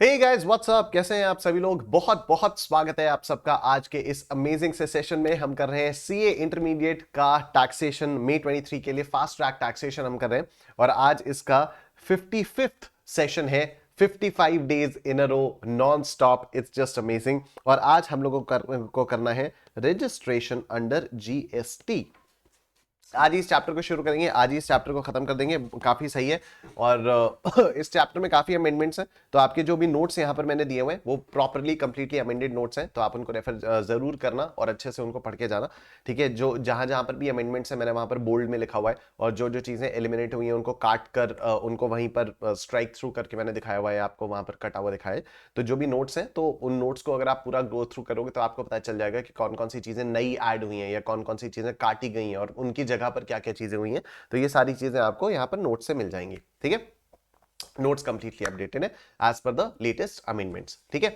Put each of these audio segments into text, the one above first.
Hey guys what's up, कैसे हैं आप सभी लोग। बहुत बहुत स्वागत है आप सबका आज के इस अमेजिंग से सेशन में। हम कर रहे हैं सीए इंटरमीडिएट का टैक्सेशन मई 23 के लिए फास्ट ट्रैक टैक्सेशन हम कर रहे हैं और आज इसका 55th सेशन है। 55 days in a row non stop, it's just amazing. और आज हम लोगों को करना है रजिस्ट्रेशन अंडर जीएसटी। आज ही इस चैप्टर को शुरू करेंगे, आज ही इस चैप्टर को खत्म कर देंगे। काफी सही है। और इस चैप्टर में काफी अमेंडमेंट्स हैं, तो आपके जो भी नोट्स यहाँ पर मैंने दिए हुए हैं वो प्रॉपरली कंप्लीटली अमेंडेड नोट्स हैं, तो आप उनको रेफर जरूर करना और अच्छे से उनको पढ़ के जाना। ठीक है, जो जहां जहां पर भी अमेंडमेंट्स है मैंने वहां पर बोल्ड में लिखा हुआ है, और जो जो चीजें एलिमिनेट हुई हैं उनको काट कर उनको वहीं पर स्ट्राइक थ्रू करके मैंने दिखाया हुआ है, आपको वहां पर कटा हुआ दिखाया है। तो जो भी नोट्स हैं, तो उन नोट्स को अगर आप पूरा गो थ्रू करोगे तो आपको पता चल जाएगा कि कौन कौन सी चीजें नई ऐड हुई हैं या कौन कौन सी चीजें काटी गई हैं और उनकी जगह पर क्या क्या चीजें हुई हैं। तो ये सारी चीजें आपको यहाँ पर नोट से मिल जाएंगी। ठीक है, नोट्स कंप्लीटली अपडेटेड है as per the latest amendments. ठीक है,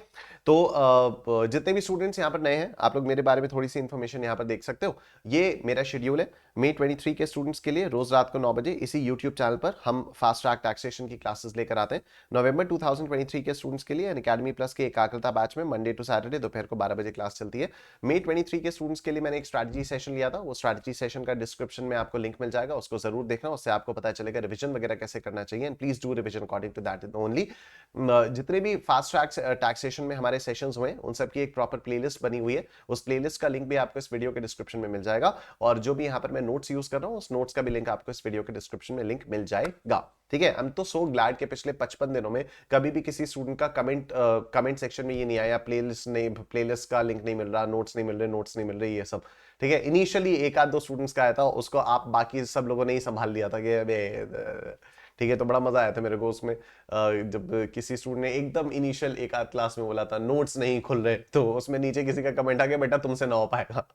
तो जितने भी स्टूडेंट्स यहाँ पर नए हैं, आप लोग मेरे बारे में थोड़ी सी इंफॉर्मेशन यहाँ पर देख सकते हो। ये मेरा शेड्यूल है मई 23 के स्टूडेंट्स के लिए। रोज रात को 9 बजे इसी यूट्यूब चैनल पर हम फास्ट ट्रैक टैक्सेशन की क्लासेस लेकर आते हैं। नवंबर 2023 के स्टूडेंट्स के लिए अकेडमी प्लस के एकाग्रता बैच में मंडे टू सैटरडे दोपहर को 12 बजे क्लास चलती है। मई 23 के स्टूडेंट्स के लिए मैंने एक स्ट्रैटेजी सेशन लिया था, वो स्ट्रैटेजी सेशन का डिस्क्रिप्शन में आपको लिंक मिल जाएगा, उसको जरूर देखना, उससे आपको पता चलेगा रिविजन वगैरह कैसे करना चाहिए। And please do revision according to that only. जितने भी फास्ट ट्रैक टैक्सेशन में हमारे सेशंस हुए उन सब की एक प्रॉपर प्लेलिस्ट बनी हुई है, उस प्लेलिस्ट का लिंक भी आपको इस वीडियो के डिस्क्रिप्शन में मिल जाएगा। और जो भी यहाँ पर मैं नोट्स यूज कर रहा हूँ उस नोट्स का भी लिंक आपको इस वीडियो के डिस्क्रिप्शन में लिंक मिल जाएगा। ठीक है, हम तो सो ग्लैड के पिछले 55 दिनों में कभी भी किसी स्टूडेंट का कमेंट सेक्शन में ये नहीं आया प्लेलिस्ट का लिंक नहीं मिल रहा, नोट्स नहीं मिल रहे, नोट्स नहीं मिल रहे, ये सब। ठीक है, इनिशियली एक आध दो स्टूडेंट्स का आया था, उसको आप बाकी सब लोगों ने ही संभाल लिया था कि ठीक है। तो बड़ा मजा आया था मेरे को उसमें, जब किसी स्टूडेंट ने एकदम इनिशियल एक आध क्लास में बोला था नोट्स नहीं खुल रहे, तो उसमें नीचे किसी का कमेंट आ गया, बेटा तुमसे ना हो पाएगा।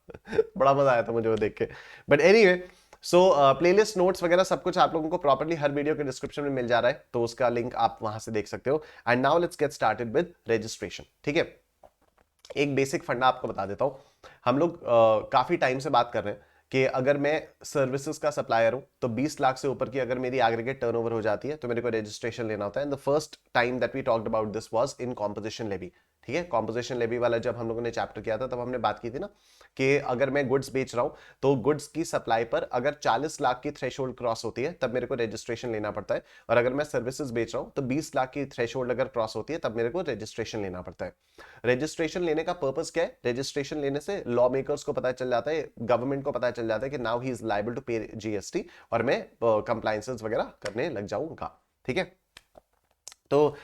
बड़ा मजा आया था मुझे वो देख के। But anyway, so playlist notes वगैरह सब कुछ आप लोगों को प्रॉपर्ली हर वीडियो के डिस्क्रिप्शन में मिल जा रहा है, तो उसका लिंक आप वहां से देख सकते हो। And now let's get started with registration. ठीक है, एक बेसिक फंडा आपको बता देता हूं। हम लोग काफी टाइम से बात कर रहे हैं कि अगर मैं सर्विसेज का सप्लायर हूं तो 20 लाख से ऊपर की अगर मेरी एग्रीगेट टर्नओवर हो जाती है तो मेरे को रजिस्ट्रेशन लेना होता है। And the first time that we talked about this was in composition levy. ठीक है, कॉम्पोजिशन लेवी वाला जब हम लोगों ने चैप्टर किया था तब हमने बात की थी ना कि अगर मैं गुड्स बेच रहा हूं तो गुड्स की सप्लाई पर अगर 40 लाख की थ्रेशोल्ड क्रॉस होती है तब मेरे को रजिस्ट्रेशन लेना पड़ता है, और अगर मैं सर्विसेज बेच रहा हूं तो 20 लाख की थ्रेशोल्ड अगर क्रॉस होती है तब मेरे को रजिस्ट्रेशन लेना पड़ता है। रजिस्ट्रेशन लेने का पर्पस क्या है? रजिस्ट्रेशन लेने से लॉ मेकर्स को पता चल जाता है, गवर्नमेंट को पता चल जाता है कि now he is liable to pay GST, और मैं कंप्लायंसेस वगैरह करने लग जाऊंगा। ठीक है, तो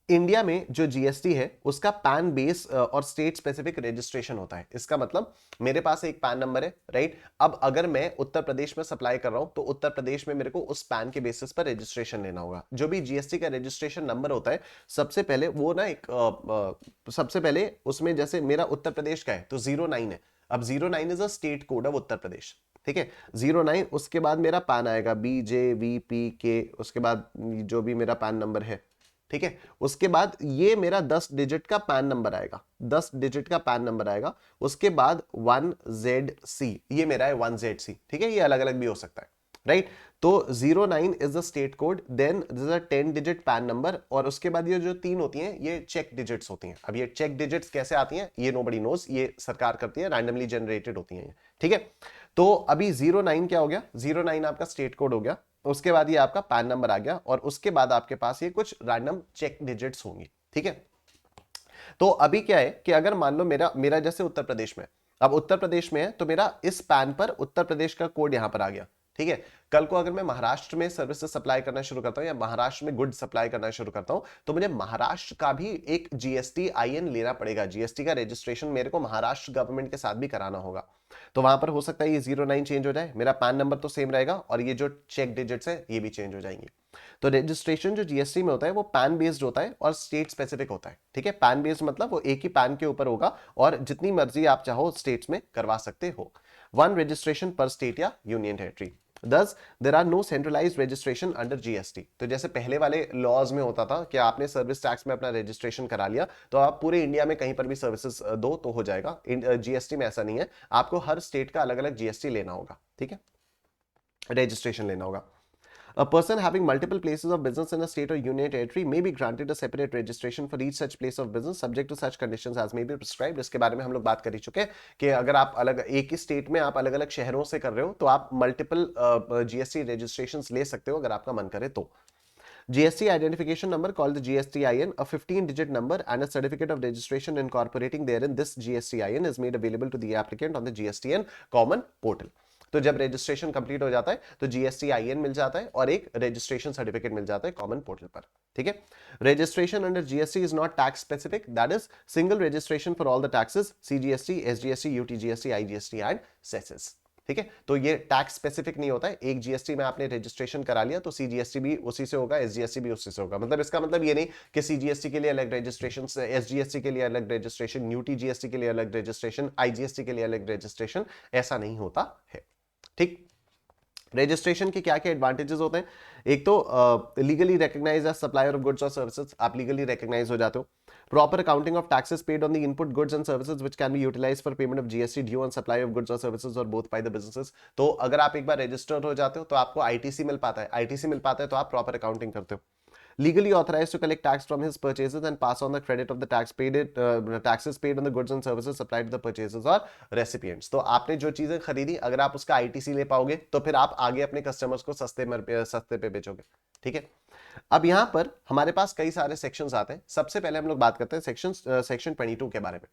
इंडिया में जो जीएसटी है उसका पैन बेस और स्टेट स्पेसिफिक रजिस्ट्रेशन होता है। इसका मतलब मेरे पास एक पैन नंबर है, राइट। अब अगर मैं उत्तर प्रदेश में सप्लाई कर रहा हूं तो उत्तर प्रदेश में मेरे को उस पैन के बेसिस पर रजिस्ट्रेशन लेना होगा। जो भी जीएसटी का रजिस्ट्रेशन नंबर होता है सबसे पहले वो ना एक सबसे पहले उसमें जैसे मेरा उत्तर प्रदेश का है तो 09 है। अब 09 is a state code of Uttar Pradesh. ठीक है, 09 उसके बाद मेरा पैन आएगा BJVPK, उसके बाद जो भी मेरा पैन नंबर है। ठीक है, उसके बाद ये मेरा 10 डिजिट का पैन नंबर आएगा, 10 डिजिट का पैन नंबर आएगा। उसके बाद 1ZC, ये मेरा है 1ZC। ठीक है, ये अलग अलग भी हो सकता है, राइट। तो 09 is the state code, then this is 10 digit PAN number, और उसके बाद ये जो तीन होती हैं ये चेक डिजिट्स होती हैं। अब ये चेक डिजिट्स कैसे आती हैं ये नोबडी नोज, ये सरकार करती है, रैंडमली जनरेटेड होती हैं ये। ठीक है, तो अभी 09 क्या हो गया? 09 आपका स्टेट कोड हो गया, उसके बाद ये आपका पैन नंबर आ गया, और उसके बाद आपके पास ये कुछ रैंडम चेक डिजिट्स होंगी। ठीक है, तो अभी क्या है कि अगर मान लो मेरा मेरा जैसे उत्तर प्रदेश में, अब उत्तर प्रदेश में है तो मेरा इस पैन पर उत्तर प्रदेश का कोड यहां पर आ गया। ठीक है, कल को अगर मैं महाराष्ट्र में सर्विसेज सप्लाई करना शुरू करता हूं या महाराष्ट्र में गुड सप्लाई करना शुरू करता हूं तो मुझे महाराष्ट्र का भी एक जीएसटी आईएन लेना पड़ेगा। जीएसटी का रजिस्ट्रेशन मेरे को महाराष्ट्र गवर्नमेंट के साथ भी कराना होगा। तो वहां पर हो सकता है ये 09 चेंज हो जाए, मेरा पैन नंबर तो सेम रहेगा और ये जो चेक डिजिट्स है ये भी चेंज हो जाएंगे। तो रजिस्ट्रेशन जो जीएसटी में होता है वो पैन बेस्ड होता है और स्टेट स्पेसिफिक होता है। ठीक है, पैन बेस्ड मतलब वो एक ही पैन के ऊपर होगा और जितनी मर्जी आप चाहो स्टेट्स में करवा सकते हो। वन रजिस्ट्रेशन पर स्टेट या union territory. Thus, there are no centralized registration under GST। तो जैसे पहले वाले लॉज में होता था कि आपने सर्विस टैक्स में अपना रजिस्ट्रेशन करा लिया तो आप पूरे इंडिया में कहीं पर भी सर्विसेज दो तो हो जाएगा। जीएसटी में ऐसा नहीं है, आपको हर स्टेट का अलग अलग जीएसटी लेना होगा। ठीक है, रजिस्ट्रेशन लेना होगा। A person having multiple places of business in a state or union territory may be granted a separate registration for each such place of business subject to such conditions as may be prescribed. इसके बारे में हम लोग बात कर ही चुके हैं कि अगर आप अलग एक ही स्टेट में आप अलग अलग शहरों से कर रहे हो तो आप मल्टीपल जीएसटी रजिस्ट्रेशंस ले सकते हो अगर आपका मन करे तो. GST identification number called the GSTIN, a 15-digit number and a certificate of registration incorporating therein this GSTIN is made available to the applicant on the GSTN common portal. तो जब रजिस्ट्रेशन कंप्लीट हो जाता है तो GSTIN मिल जाता है और एक रजिस्ट्रेशन सर्टिफिकेट मिल जाता है कॉमन पोर्टल पर. ठीक है. Registration under GST is not tax specific, that is single registration for all the taxes CGST, SGST, UTGST, IGST and सेसेस. ठीक है. तो ये टैक्स स्पेसिफिक नहीं होता है. एक जीएसटी में आपने रजिस्ट्रेशन करा लिया तो सीजीएसटी भी उसी से होगा, एसजीएसटी भी उसी से होगा. मतलब इसका मतलब ये नहीं कि सीजीएसटी के लिए अलग रजिस्ट्रेशन, एसजीएसटी के लिए अलग रजिस्ट्रेशन, यूटीजीएसटी के लिए अलग रजिस्ट्रेशन, आईजीएसटी के लिए अलग रजिस्ट्रेशन, ऐसा नहीं होता है. ठीक. रजिस्ट्रेशन के क्या क्या एडवांटेजेस होते हैं? एक तो legally recognised as supplier of goods और सर्विसेज, आप लीगली रिकॉग्नाइज हो जाते हो. Proper accounting of taxes paid on the input goods and services which can be utilized for payment of GST due on supply of goods or services or both by the businesses. तो अगर आप एक बार registered हो जाते हो तो आपको ITC मिल पाता है. आईटीसी मिल पाता है तो आप प्रॉपर अकाउंटिंग करते हो. Legally authorized to collect tax from his purchases and pass on the credit of the taxes paid on the goods and services supplied to the purchasers or recipients. तो आपने जो चीजें खरीदी अगर आप उसका आईटीसी ले पाओगे तो फिर आप आगे अपने कस्टमर्स को सस्ते पे बेचोगे. ठीक है. अब यहां पर हमारे पास कई सारे सेक्शंस आते हैं. सबसे पहले हम लोग बात करते हैं सेक्शन 22 के बारे में,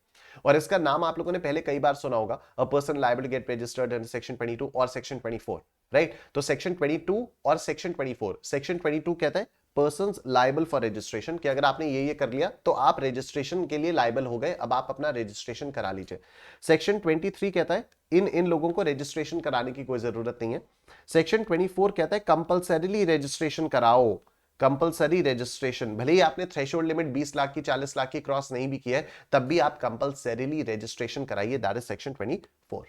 और इसका नाम आप लोगों ने पहले कई बार सुना होगा, a person liable to get registered under section 22 और सेक्शन 24. राइट. तो सेक्शन 22 और सेक्शन 24. सेक्शन 22 कहता है पर्सन्स लायबल फॉर रजिस्ट्रेशन, कि अगर आपने ये कर लिया तो आप रजिस्ट्रेशन के लिए लायबल हो गए, अब आप अपना रजिस्ट्रेशन करा लीजिए. सेक्शन 23 कहता है इन लोगों को रजिस्ट्रेशन कराने की कोई जरूरत नहीं है. सेक्शन 24 कहता है कंपल्सरीली रजिस्ट्रेशन कराओ. कंपल्सरी रजिस्ट्रेशन, भले ही आपने थ्रेशोल्ड लिमिट 20 लाख की 40 लाख की क्रॉस नहीं भी किया है तब भी आप कंपल्सरीली रजिस्ट्रेशन कराइए. That is section 24.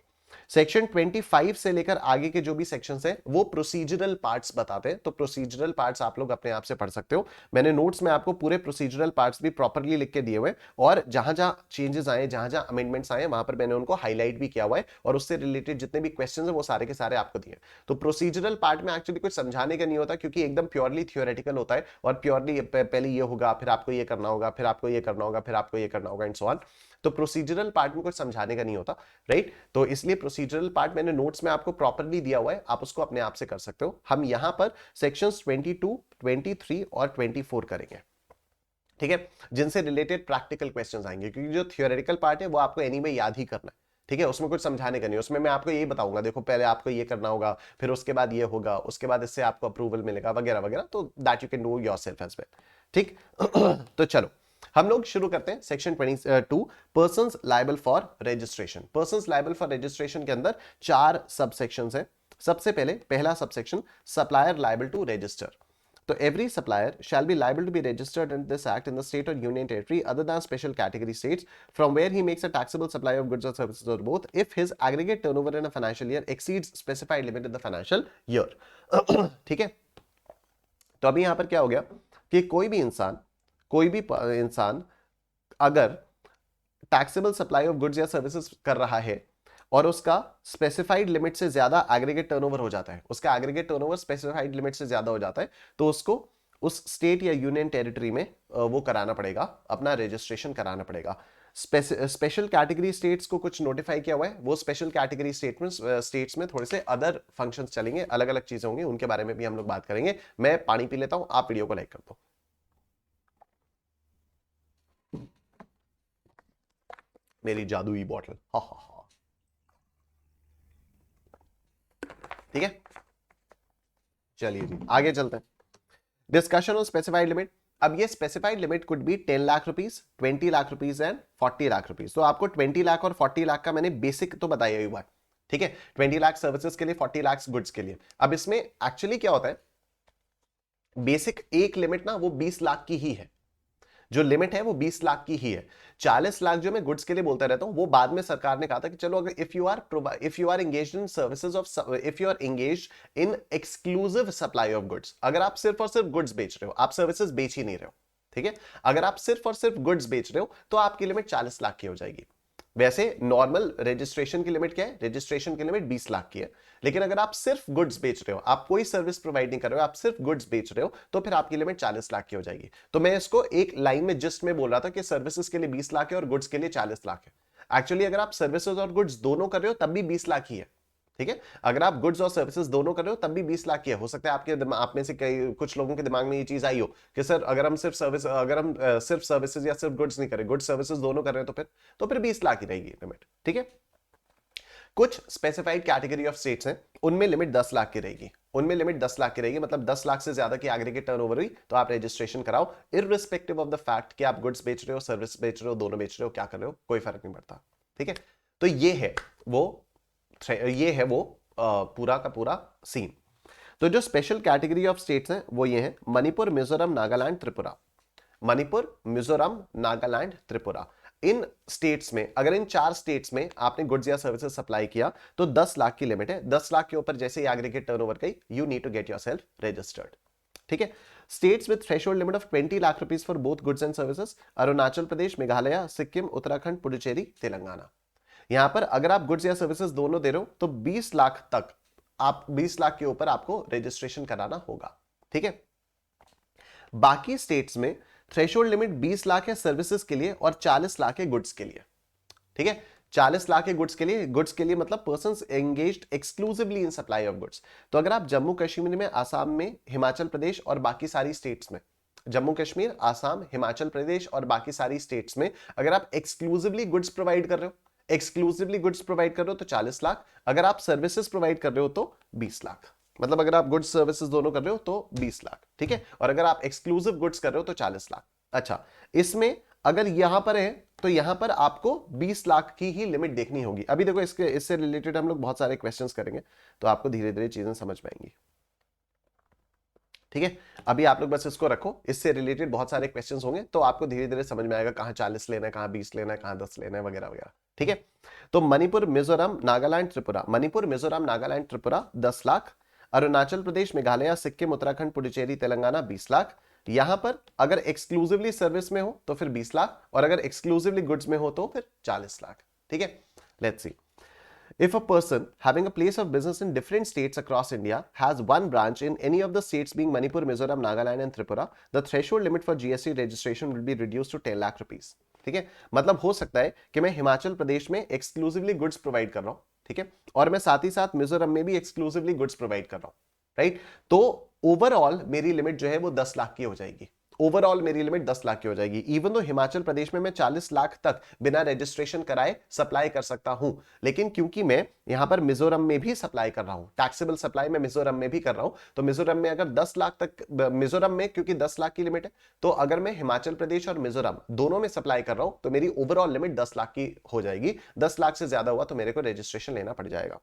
सेक्शन 25 से लेकर आगे के जो भी सेक्शंस हैं वो प्रोसीजरल पार्ट्स बताते हैं. तो प्रोसीजरल पार्ट्स आप लोग अपने आप से पढ़ सकते हो. मैंने नोट्स में आपको पूरे प्रोसीजरल पार्ट्स भी प्रॉपर्ली लिख के दिए हुए, और जहां जहां चेंजेस आए, जहां जहां अमेंडमेंट्स आए, वहां पर मैंने उनको हाईलाइट भी किया हुआ है और उससे रिलेटेड जितने भी क्वेश्चंस हैं वो सारे के सारे आपको दिए. तो प्रोसीजरल पार्ट में एक्चुअली कुछ समझाने का नहीं होता क्योंकि एकदम प्योरली थियोरेटिकल होता है, और प्योरली पहले ये होगा, फिर आपको ये करना होगा, फिर आपको ये करना होगा, फिर आपको ये करना होगा एंड सो ऑन. तो प्रोसीजरल पार्ट में कुछ समझाने का नहीं होता. राइट. तो इसलिए प्रोसीजरल पार्ट मैंने नोट्स में आपको प्रॉपर्ली दिया हुआ है, आप उसको अपने आप से कर सकते हो. हम यहां पर सेक्शंस 22, 23 और 24 करेंगे. ठीक है. जिनसे रिलेटेड प्रैक्टिकल क्वेश्चंस आएंगे, क्योंकि जो थियोरेटिकल पार्ट है वो आपको एनीवे याद ही करना है. ठीक है. उसमें कुछ समझाने का नहीं. उसमें मैं आपको ये बताऊंगा, देखो पहले आपको ये करना होगा, फिर उसके बाद ये होगा, उसके बाद इससे आपको अप्रूवल मिलेगा वगैरह वगैरह. तो that you can do yourself as well. ठीक. तो चलो हम लोग शुरू करते हैं. Section 22, persons liable for registration. Persons liable for registration के अंदर 4 सब सेक्शंस हैं. सबसे पहले पहला subsection, supplier liable to register. तो every supplier shall be liable to be registered under this act in the state or union territory other than special category states from where he makes a taxable supply of goods or services or both if his aggregate turnover in a financial year exceeds specified limit in the financial year. ठीक है. तो अभी यहां पर क्या हो गया कि कोई भी इंसान अगर टैक्सेबल सप्लाई ऑफ गुड्स या सर्विसेज कर रहा है और उसका स्पेसिफाइड लिमिट से ज्यादा एग्रीगेट टर्नओवर हो जाता है, उसका एग्रीगेट टर्नओवर स्पेसिफाइड लिमिट से ज्यादा हो जाता है, तो उसको उस स्टेट या यूनियन टेरिटरी में वो कराना पड़ेगा, अपना रजिस्ट्रेशन कराना पड़ेगा. स्पेशल कैटेगरी स्टेट्स को कुछ नोटिफाई किया हुआ है. वो स्पेशल कैटेगरी स्टेट्स में थोड़े से अदर फंक्शंस चलेंगे, अलग अलग चीजें होंगी, उनके बारे में भी हम लोग बात करेंगे. मैं पानी पी लेता हूं, आप वीडियो को लाइक कर दो. मेरी जादुई बॉटल. हा हा हा. ठीक है. चलिए जी आगे चलते हैं. Discussion on specified limit. अब ये specified limit could be 10 lakh rupees, 20 lakh rupees and 40 lakh rupees. तो आपको 20 लाख और 40 लाख का मैंने बेसिक तो बताया ही हुआ है. ठीक है. 20 लाख सर्विसेज के लिए, 40 लाख गुड्स के लिए. अब इसमें एक्चुअली क्या होता है, बेसिक एक लिमिट ना वो 20 लाख की ही है. जो लिमिट है वो 20 लाख की ही है. 40 लाख जो मैं गुड्स के लिए बोलता रहता हूं वो बाद में सरकार ने कहा था कि चलो अगर if you are engaged in services of, if you are engaged in exclusive supply of goods, अगर आप सिर्फ और सिर्फ गुड्स बेच रहे हो, आप सर्विसेज बेच ही नहीं रहे हो. ठीक है. अगर आप सिर्फ और सिर्फ गुड्स बेच रहे हो तो आपकी लिमिट 40 लाख की हो जाएगी. वैसे नॉर्मल रजिस्ट्रेशन की लिमिट क्या है? रजिस्ट्रेशन की लिमिट 20 लाख की है, लेकिन अगर आप सिर्फ गुड्स बेच रहे हो, आप कोई सर्विस प्रोवाइड नहीं कर रहे हो, आप सिर्फ गुड्स बेच रहे हो, तो फिर आपकी लिमिट 40 लाख की हो जाएगी। तो मैं इसको एक लाइन में जस्ट में बोल रहा था कि सर्विसेज के लिए 20 लाख है और गुड्स के लिए 40 लाख है। एक्चुअली अगर आप सर्विसेज और गुड्स दोनों कर रहे हो तब भी 20 लाख ही है, ठीक है। अगर आप गुड्स और सर्विसेज दोनों कर रहे हो तब भी 20 लाख की है। हो सकता है आपके आप में से कई कुछ लोगों के दिमाग में ये चीज आई हो कि सर अगर हम सिर्फ सर्विसेज या सिर्फ गुड्स नहीं करें, गुड्स सर्विसेज दोनों कर रहे हैं, तो फिर 20 लाख ही रहेगी लिमिट, ठीक है। कुछ स्पेसिफाइड कैटेगरी ऑफ स्टेट्स हैं, उनमें लिमिट 10 लाख की रहेगी, उनमें लिमिट 10 लाख की रहेगी, मतलब 10 लाख से ज्यादा की एग्रीगेट टर्नओवर हुई तो आप रजिस्ट्रेशन कराओ, इररिस्पेक्टिव ऑफ द फैक्ट कि आप गुड्स बेच रहे हो, सर्विस बेच रहे हो, दोनों बेच रहे हो, क्या कर रहे हो, कोई फर्क नहीं पड़ता, ठीक है। तो ये है वो पूरा का पूरा सीन। तो जो स्पेशल कैटेगरी ऑफ स्टेट्स हैं वो ये हैं: मणिपुर, मिजोरम, नागालैंड, त्रिपुरा। मणिपुर, मिजोरम, नागालैंड, त्रिपुरा। इन स्टेट्स में, अगर इन 4 स्टेट्स में आपने गुड्स या सर्विसेज सप्लाई किया तो 10 लाख की लिमिट है। 10 लाख के ऊपर जैसे ही एग्रीगेट टर्नओवर गई, you need to get yourself registered, ठीक है। States with threshold limit of 20 lakh rupees for both goods and services: Arunachal Pradesh, Meghalaya, Sikkim, Uttarakhand, Puducherry, Telangana. यहां पर अगर आप गुड्स या सर्विसेज दोनों दे रहे हो तो 20 लाख तक, आप 20 लाख के ऊपर आपको रजिस्ट्रेशन कराना होगा, ठीक है। बाकी स्टेट्स में थ्रेशोल्ड लिमिट 20 लाख है सर्विसेज के लिए और 40 लाख है गुड्स के लिए, ठीक है। 40 लाख है गुड्स के लिए मतलब persons engaged exclusively in supply of goods. तो अगर आप जम्मू कश्मीर में, आसाम में, हिमाचल प्रदेश और बाकी सारी स्टेट्स में, जम्मू कश्मीर, आसाम, हिमाचल प्रदेश और बाकी सारी स्टेट्स में अगर आप एक्सक्लूसिवली गुड्स प्रोवाइड कर रहे हो, तो 40 लाख। अगर आप सर्विसेज प्रोवाइड कर रहे हो तो 20 लाख, मतलब अगर आप गुड्स सर्विसेज दोनों कर रहे हो तो 20 लाख, ठीक है। और अगर आप एक्सक्लूसिव गुड्स कर रहे हो तो 40 लाख। अच्छा, इसमें अगर यहां पर है तो यहां पर आपको 20 लाख की ही लिमिट देखनी होगी। अभी देखो इससे रिलेटेड हम लोग बहुत सारे क्वेश्चंस करेंगे तो आपको धीरे धीरे चीजें समझ में आएंगी, ठीक है। अभी आप लोग बस इसको रखो, इससे रिलेटेड बहुत सारे क्वेश्चंस होंगे तो आपको धीरे धीरे समझ में आएगा कहां 40 लेना है, कहां 20 लेना है, कहां 10 लेना है, वगैरह वगैरह, ठीक है। तो मणिपुर, मिजोरम, नागालैंड, त्रिपुरा। मणिपुर, मिजोरम, नागालैंड, त्रिपुरा 10 लाख। अरुणाचल प्रदेश, मेघालय, सिक्किम, उत्तराखंड, पुडुचेरी, तेलंगाना 20 लाख। यहां पर अगर एक्सक्लूसिवली सर्विस में हो तो फिर 20 लाख और अगर एक्सक्लूसिवली गुड्स में हो तो फिर 40 लाख, ठीक है। Let's see. If a person having a place of business in different states across India has one branch in any of the states being Manipur, Mizoram, Nagaland and Tripura, the threshold limit for GST registration will be reduced to 10 lakh rupees. ठीक है, मतलब हो सकता है कि मैं हिमाचल प्रदेश में exclusively goods provide कर रहा हूं, ठीक है, और मैं साथ ही साथ मिजोरम में भी एक्सक्लूसिवली गुड्स प्रोवाइड कर रहा हूं, राइट। तो ओवरऑल मेरी लिमिट जो है वो 10 लाख की हो जाएगी। ओवरऑल मेरी लिमिट 10 लाख की हो जाएगी। इवन तो हिमाचल प्रदेश में मैं 40 लाख तक बिना रजिस्ट्रेशन कराए सप्लाई कर सकता हूं, लेकिन क्योंकि मैं यहां पर मिजोरम में भी सप्लाई कर रहा हूं, टैक्सेबल सप्लाई में मिजोरम में भी कर रहा हूं, तो मिजोरम में अगर 10 लाख तक, मिजोरम में क्योंकि 10 लाख की लिमिट है, तो अगर मैं हिमाचल प्रदेश और मिजोरम दोनों में सप्लाई कर रहा हूं तो मेरी ओवरऑल लिमिट 10 लाख की हो जाएगी। 10 लाख से ज्यादा हुआ तो मेरे को रजिस्ट्रेशन लेना पड़ जाएगा।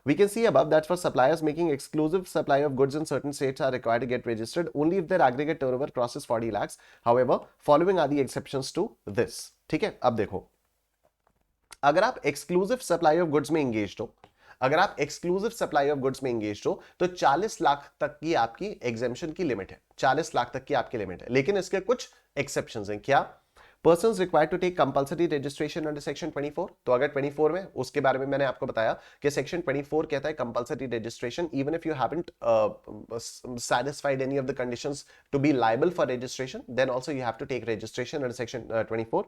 We can see above that for suppliers making exclusive supply of goods in certain states are required to get registered only if their aggregate turnover crosses 40 lakhs. However, following are the exceptions to this. ठीक है, अब देखो, अगर आप exclusive supply of goods में engaged हो, अगर आप एक्सक्लूसिव सप्लाई ऑफ गुड्स में एंगेज हो तो 40 लाख तक की आपकी एग्जेम्पशन की लिमिट है, 40 लाख तक की आपकी लिमिट है, लेकिन इसके कुछ एक्सेप्शंस हैं। क्या? Persons required to take compulsory registration under section 24। तो अगर 24 में, उसके बारे में मैंने आपको बताया कि section 24 कहता है compulsory registration even if you haven't satisfied any of the conditions to be liable for registration, then also you have to take registration under section 24।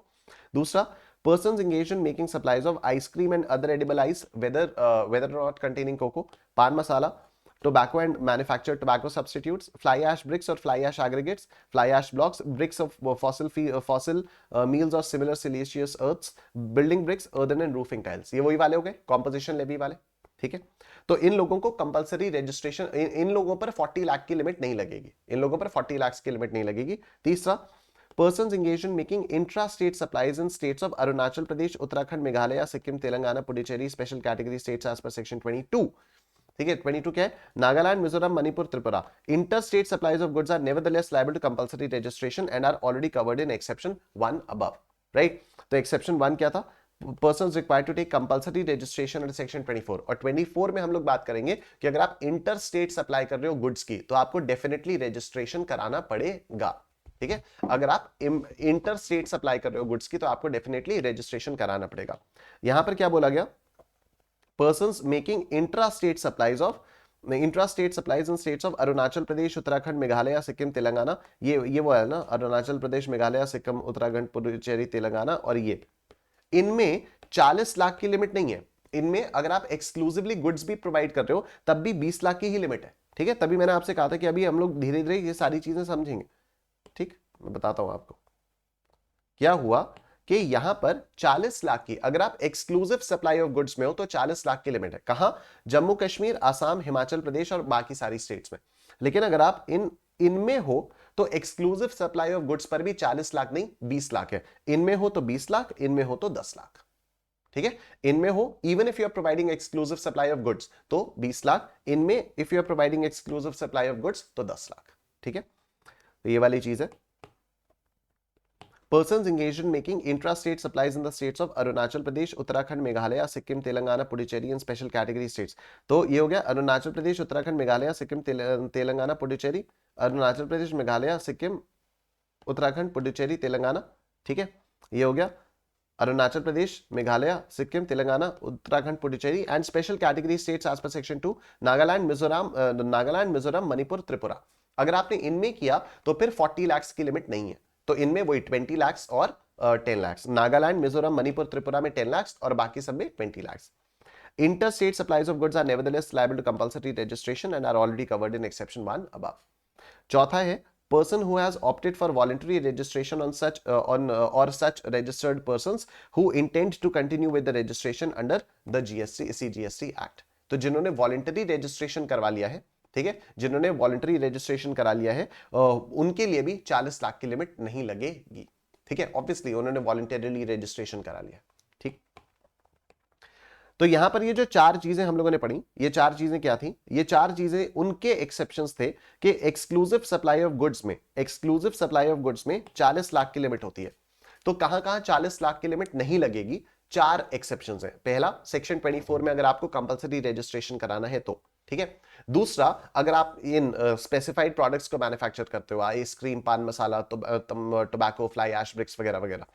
दूसरा, persons engaged in making supplies of ice cream and other edible ice, whether or not containing cocoa, pan masala, tobacco and manufactured tobacco substitutes, fly ash bricks or fly ash aggregates, fly ash blocks, bricks of fossil meals or similar siliceous earths, building bricks, earthen and roofing tiles। ये वही वाले हो गए composition levy वाले, ठीक है। तो इन लोगों को कंपलसरी रजिस्ट्रेशन, इन लोगों पर 40 लाख की लिमिट नहीं लगेगी, इन लोगों पर 40 लाख की लिमिट नहीं लगेगी। तीसरा, persons engaged in making intra-state supplies in states of Arunachal Pradesh, Uttarakhand, Meghalaya, Sikkim, Telangana, Puducherry, special category states as per section 22। ठीक है, 22 क्या है? Nagaland, Mizoram, Manipur, Tripura. Inter state supplies of goods are nevertheless liable to compulsory registration and are already covered in exception 1 above, right. तो exception 1 क्या था? Persons required to take compulsory registration under section 24। और 24 में हम लोग बात करेंगे कि अगर आप इंटर स्टेट सप्लाई कर रहे हो गुड्स की तो आपको डेफिनेटली रजिस्ट्रेशन कराना पड़ेगा, ठीक है, अगर आप इंटर स्टेट सप्लाई कर रहे हो गुड्स की तो आपको डेफिनेटली रजिस्ट्रेशन कराना पड़ेगा। यहां पर क्या बोला गया, persons making intra-state supplies of intra state supplies in states of Arunachal Pradesh, Uttarakhand, Meghalaya, Sikkim, Telangana, ये वो है ना, अरुणाचल प्रदेश, मेघालय, सिक्किम, उत्तराखंड, पुडुचेरी, तेलंगाना, और ये इनमें 40 लाख की लिमिट नहीं है। इनमें अगर आप एक्सक्लूसिवली गुड्स भी प्रोवाइड कर रहे हो तब भी 20 लाख की ही लिमिट है। ठीक है, तभी मैंने आपसे कहा था कि अभी हम लोग धीरे धीरे ये सारी चीजें समझेंगे। ठीक, मैं बताता हूं आपको क्या हुआ कि यहां पर 40 लाख की, अगर आप एक्सक्लूसिव सप्लाई ऑफ गुड्स में हो तो 40 लाख की लिमिट है। कहां? जम्मू कश्मीर, आसाम, हिमाचल प्रदेश और बाकी सारी स्टेट्स में। लेकिन अगर आप इनमें हो तो एक्सक्लूसिव सप्लाई ऑफ गुड्स पर भी 40 लाख नहीं 20 लाख है। इनमें हो तो 20 लाख, इनमें हो तो 10 लाख। ठीक है, इनमें हो even if you are providing exclusive supply of goods तो 20 लाख, इनमें if you are providing exclusive supply of goods तो 10 लाख। ठीक है, तो ये वाली चीज है। Persons engaged in making intra-state supplies in the states of Arunachal Pradesh, Uttarakhand, Meghalaya, Sikkim, Telangana, Puducherry and special category states. तो ये हो गया अरुणाचल प्रदेश, उत्तराखंड, मेघालय, सिक्किम, तेलंगाना, पुडुचेरी, अरुणाचल प्रदेश, मेघालय, सिक्किम, उत्तराखंड, पुडुचेरी, तेलंगाना। ठीक है, ये हो गया Arunachal Pradesh, Meghalaya, Sikkim, Telangana, Uttarakhand, Puducherry and special category states as per section 2, Nagaland, Mizoram, Manipur, Tripura. अगर आपने इनमें किया तो फिर 40 लाख की लिमिट नहीं है, तो इनमें वही 20 लाख और 10 लाख। नागालैंड, मिजोरम, मणिपुर, त्रिपुरा में 10 लाख और बाकी सब में 20 lakh. Interstate supplies of goods are nevertheless liable to compulsory registration and are already covered in exception 1 above. चौथा है person who has opted for voluntary registration on such or such registered persons who intend to continue with the registration under the CGST Act। तो जिन्होंने voluntary registration करवा लिया है, ठीक है, जिन्होंने वॉलेंटरी रजिस्ट्रेशन करा लिया है उनके लिए भी 40 लाख की लिमिट नहीं लगेगी। ठीक है, ऑब्वियसली उन्होंने वॉलेंटरीली रजिस्ट्रेशन करा लिया। ठीक, तो यहां पर ये जो चार चीजें हम लोगों ने पढ़ी, ये चार चीजें क्या थी? ये चार चीजें उनके एक्सेप्शंस थे कि एक्सक्लूसिव सप्लाई ऑफ गुड्स में, एक्सक्लूसिव सप्लाई ऑफ गुड्स में 40 लाख की लिमिट होती है। तो कहां कहां 40 लाख की लिमिट नहीं लगेगी? चार एक्सेप्शंस हैं। पहला, सेक्शन 24 में अगर आपको कंपलसरी रजिस्ट्रेशन कराना है तो, ठीक है। दूसरा, अगर आप इन स्पेसिफाइड प्रोडक्ट्स को मैन्युफैक्चर करते हो, आइसक्रीम, पान मसाला, टोबैको, फ्लाई ऐश ब्रिक्स वगैरह वगैरह।